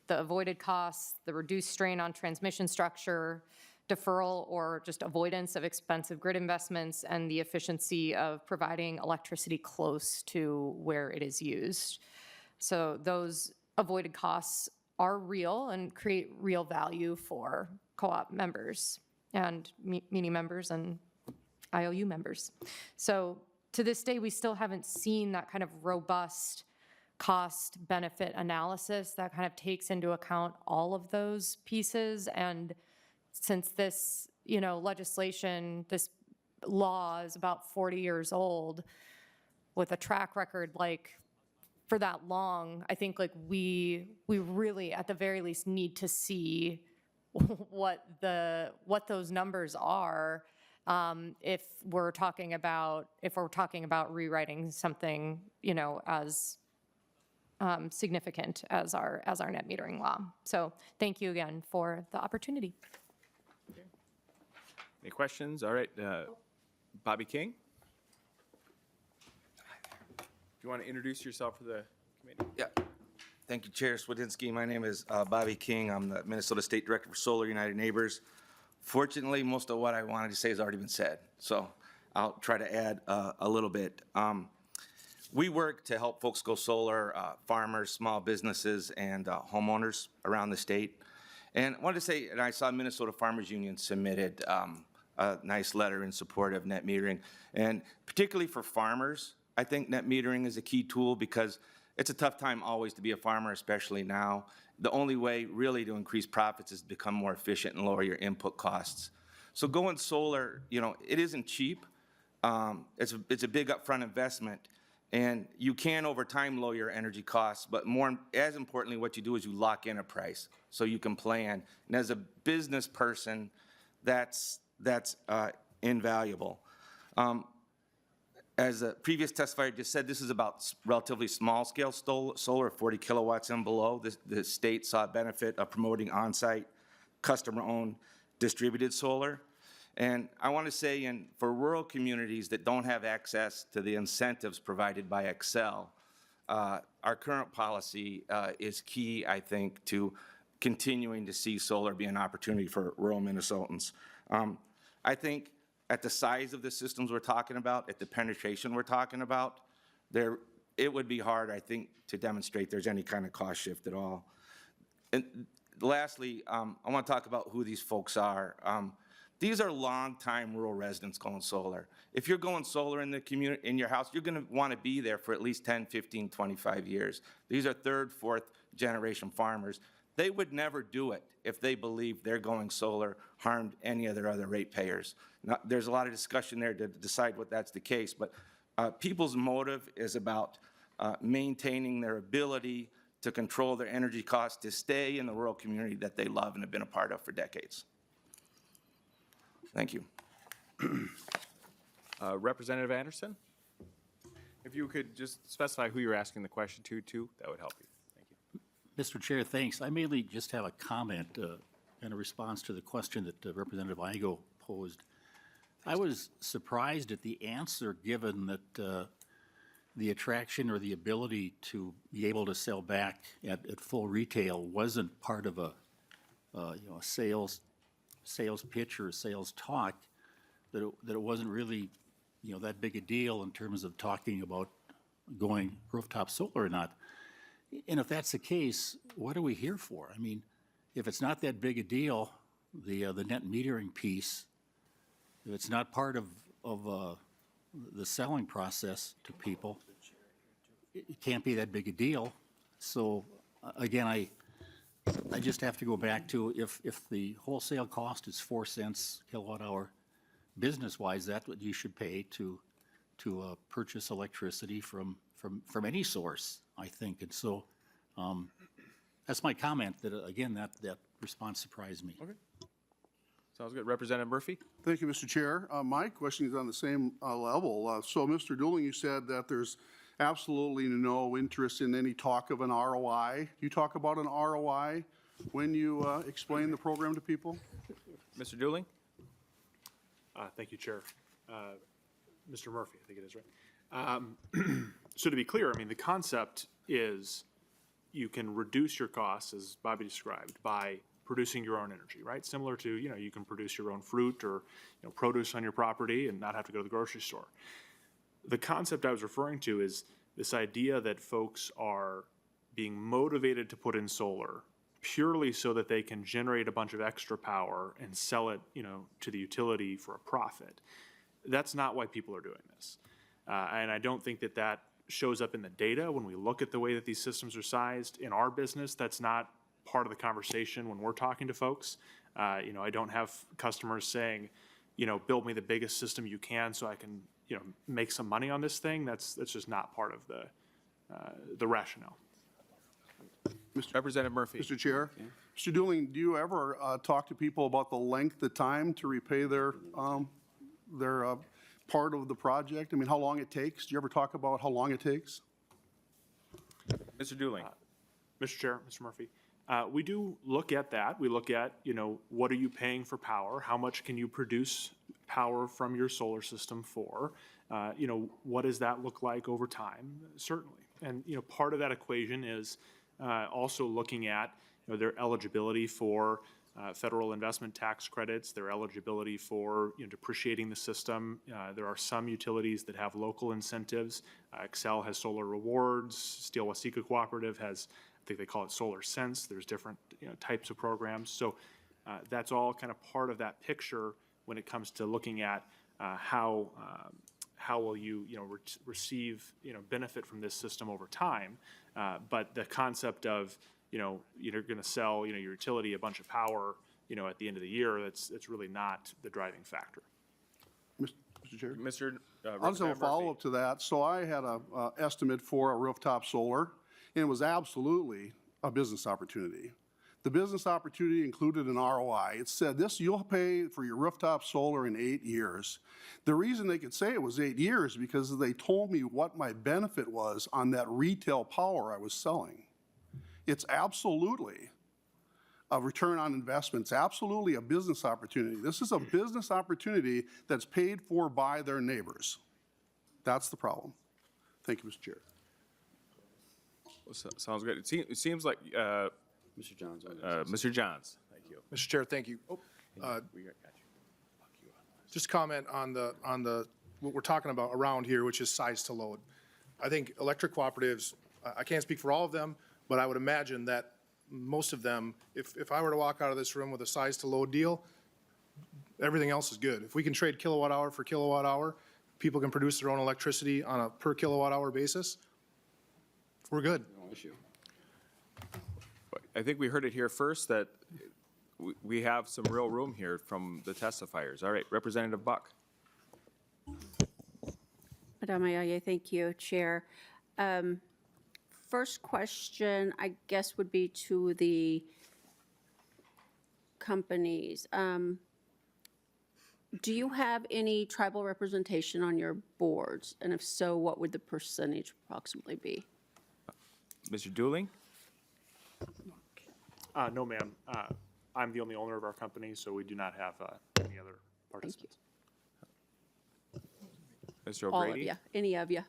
the avoided costs, the reduced strain on transmission structure, deferral or just avoidance of expensive grid investments, and the efficiency of providing electricity close to where it is used. So those avoided costs are real and create real value for co-op members and muni members and IOU members. So to this day, we still haven't seen that kind of robust cost-benefit analysis that kind of takes into account all of those pieces. And since this, legislation, this law is about 40 years old, with a track record like for that long, I think like we really, at the very least, need to see what those numbers are if we're talking about rewriting something, as significant as our net metering law. So thank you again for the opportunity. Any questions? All right, Bobby King. Do you want to introduce yourself for the committee? Yeah. Thank you, Chair Swedzinski. My name is Bobby King. I'm the Minnesota State Director for Solar United Neighbors. Fortunately, most of what I wanted to say has already been said, so I'll try to add a little bit. We work to help folks go solar, farmers, small businesses, and homeowners around the state. And I wanted to say, and I saw Minnesota Farmers Union submitted a nice letter in support of net metering. And particularly for farmers, I think net metering is a key tool because it's a tough time always to be a farmer, especially now. The only way really to increase profits is to become more efficient and lower your input costs. So going solar, it isn't cheap. It's a big upfront investment. And you can, over time, lower your energy costs, but as importantly, what you do is you lock in a price so you can plan. And as a business person, that's invaluable. As a previous testifier just said, this is about relatively small-scale solar, 40 kilowatts and below. The state saw a benefit of promoting on-site, customer-owned distributed solar. And I want to say, for rural communities that don't have access to the incentives provided by Excel, our current policy is key, I think, to continuing to see solar be an opportunity for rural Minnesotans. I think at the size of the systems we're talking about, at the penetration we're talking about, it would be hard, I think, to demonstrate there's any kind of cost shift at all. And lastly, I want to talk about who these folks are. These are longtime rural residents going solar. If you're going solar in the community, in your house, you're going to want to be there for at least 10, 15, 25 years. These are third, fourth generation farmers. They would never do it if they believed they're going solar harmed any of their other ratepayers. Now, there's a lot of discussion there to decide what that's the case, but people's motive is about maintaining their ability to control their energy costs, to stay in the rural community that they love and have been a part of for decades. Thank you. Representative Anderson? If you could just specify who you're asking the question to, that would help you. Thank you. Mr. Chair, thanks. I mainly just have a comment in a response to the question that Representative Igo posed. I was surprised at the answer, given that the attraction or the ability to be able to sell back at full retail wasn't part of a sales pitch or a sales talk, that it wasn't really that big a deal in terms of talking about going rooftop solar or not. And if that's the case, what are we here for? I mean, if it's not that big a deal, the net metering piece, if it's not part of the selling process to people, it can't be that big a deal. So again, I just have to go back to if the wholesale cost is 4 cents kilowatt hour, business-wise, that's what you should pay to purchase electricity from any source, I think. And so that's my comment. That again, that response surprised me. Okay. Sounds good. Representative Murphy? Thank you, Mr. Chair. My question is on the same level. So, Mr. Dooling, you said that there's absolutely no interest in any talk of an ROI. You talk about an ROI when you explain the program to people? Mr. Dooling? Thank you, Chair. Mr. Murphy, I think it is, right? So to be clear, I mean, the concept is you can reduce your costs, as Bobby described, by producing your own energy, right? Similar to, you can produce your own fruit or, produce on your property and not have to go to the grocery store. The concept I was referring to is this idea that folks are being motivated to put in solar purely so that they can generate a bunch of extra power and sell it, to the utility for a profit. That's not why people are doing this. And I don't think that shows up in the data when we look at the way that these systems are sized. In our business, that's not part of the conversation when we're talking to folks. I don't have customers saying, build me the biggest system you can so I can, make some money on this thing. That's just not part of the rationale. Representative Murphy. Mr. Chair. Mr. Dooling, do you ever talk to people about the length of time to repay their part of the project? I mean, how long it takes? Do you ever talk about how long it takes? Mr. Dooling. Mr. Chair, Mr. Murphy, we do look at that. We look at, what are you paying for power? How much can you produce power from your solar system for? What does that look like over time? Certainly. And, part of that equation is also looking at their eligibility for federal investment tax credits, their eligibility for depreciating the system. There are some utilities that have local incentives. Excel has solar rewards. Steel Waseca Cooperative has, I think they call it Solar Sense. There's different types of programs. So that's all kind of part of that picture when it comes to looking at how will you receive benefit from this system over time. But the concept of you're going to sell your utility a bunch of power at the end of the year, that's really not the driving factor. Mr. Chair? Mr. I'll just have a follow-up to that. So I had an estimate for a rooftop solar, and it was absolutely a business opportunity. The business opportunity included an ROI. It said this, you'll pay for your rooftop solar in 8 years. The reason they could say it was 8 years is because they told me what my benefit was on that retail power I was selling. It's absolutely a return on investment. It's absolutely a business opportunity. This is a business opportunity that's paid for by their neighbors. That's the problem. Thank you, Mr. Chair. Well, sounds good. It seems like Mr. Johns. Mr. Johns. Thank you. Mr. Chair, thank you. Just comment on what we're talking about around here, which is size to load. I think electric cooperatives, I can't speak for all of them, but I would imagine that most of them, if I were to walk out of this room with a size to load deal, everything else is good. If we can trade kilowatt hour for kilowatt hour, people can produce their own electricity on a per kilowatt hour basis, we're good. I think we heard it here first that we have some real room here from the testifiers. All right, Representative Buck. Madam Ayala, thank you, Chair. First question, I guess, would be to the companies. Do you have any tribal representation on your boards? And if so, what would the percentage approximately be? Mr. Dooling? No, ma'am. I'm the only owner of our company, so we do not have any other participants. Mr. All of O'Grady? you, any of you?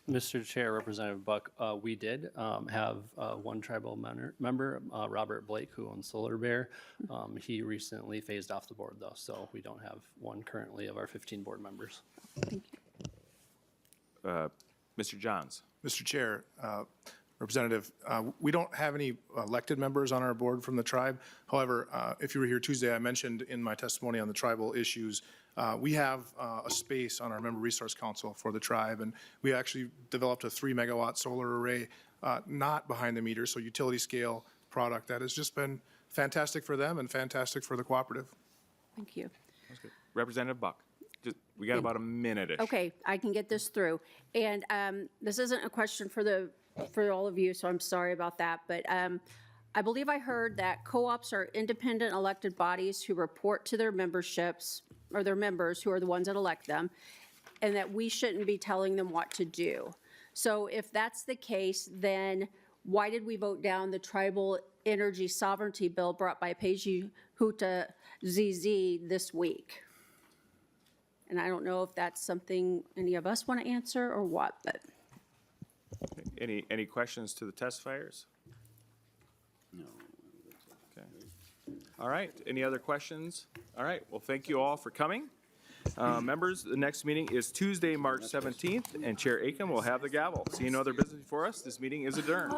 Mr. Chair, Representative Buck, we did have one tribal member, Robert Blake, who owns Solar Bear. He recently phased off the board, though, so we don't have one currently of our 15 board members. Mr. Johns? Mr. Chair, Representative, we don't have any elected members on our board from the tribe. However, if you were here Tuesday, I mentioned in my testimony on the tribal issues, we have a space on our Member Resource Council for the tribe, and we actually developed a 3-megawatt solar array, not behind the meter, so utility scale product that has just been fantastic for them and fantastic for the cooperative. Thank you. Representative Buck? We got about a minute-ish. Okay, I can get this through. And this isn't a question for all of you, so I'm sorry about that. But I believe I heard that co-ops are independent elected bodies who report to their memberships, or their members who are the ones that elect them, and that we shouldn't be telling them what to do. So if that's the case, then why did we vote down the tribal energy sovereignty bill brought by Peji Huta ZZ this week? And I don't know if that's something any of us want to answer or what, but. Any questions to the testifiers? No. Okay. All right, any other questions? All right, well, thank you all for coming. Members, the next meeting is Tuesday, March 17th, and Chair Aiken will have the gavel. Seeing no other business before us, this meeting is adjourned.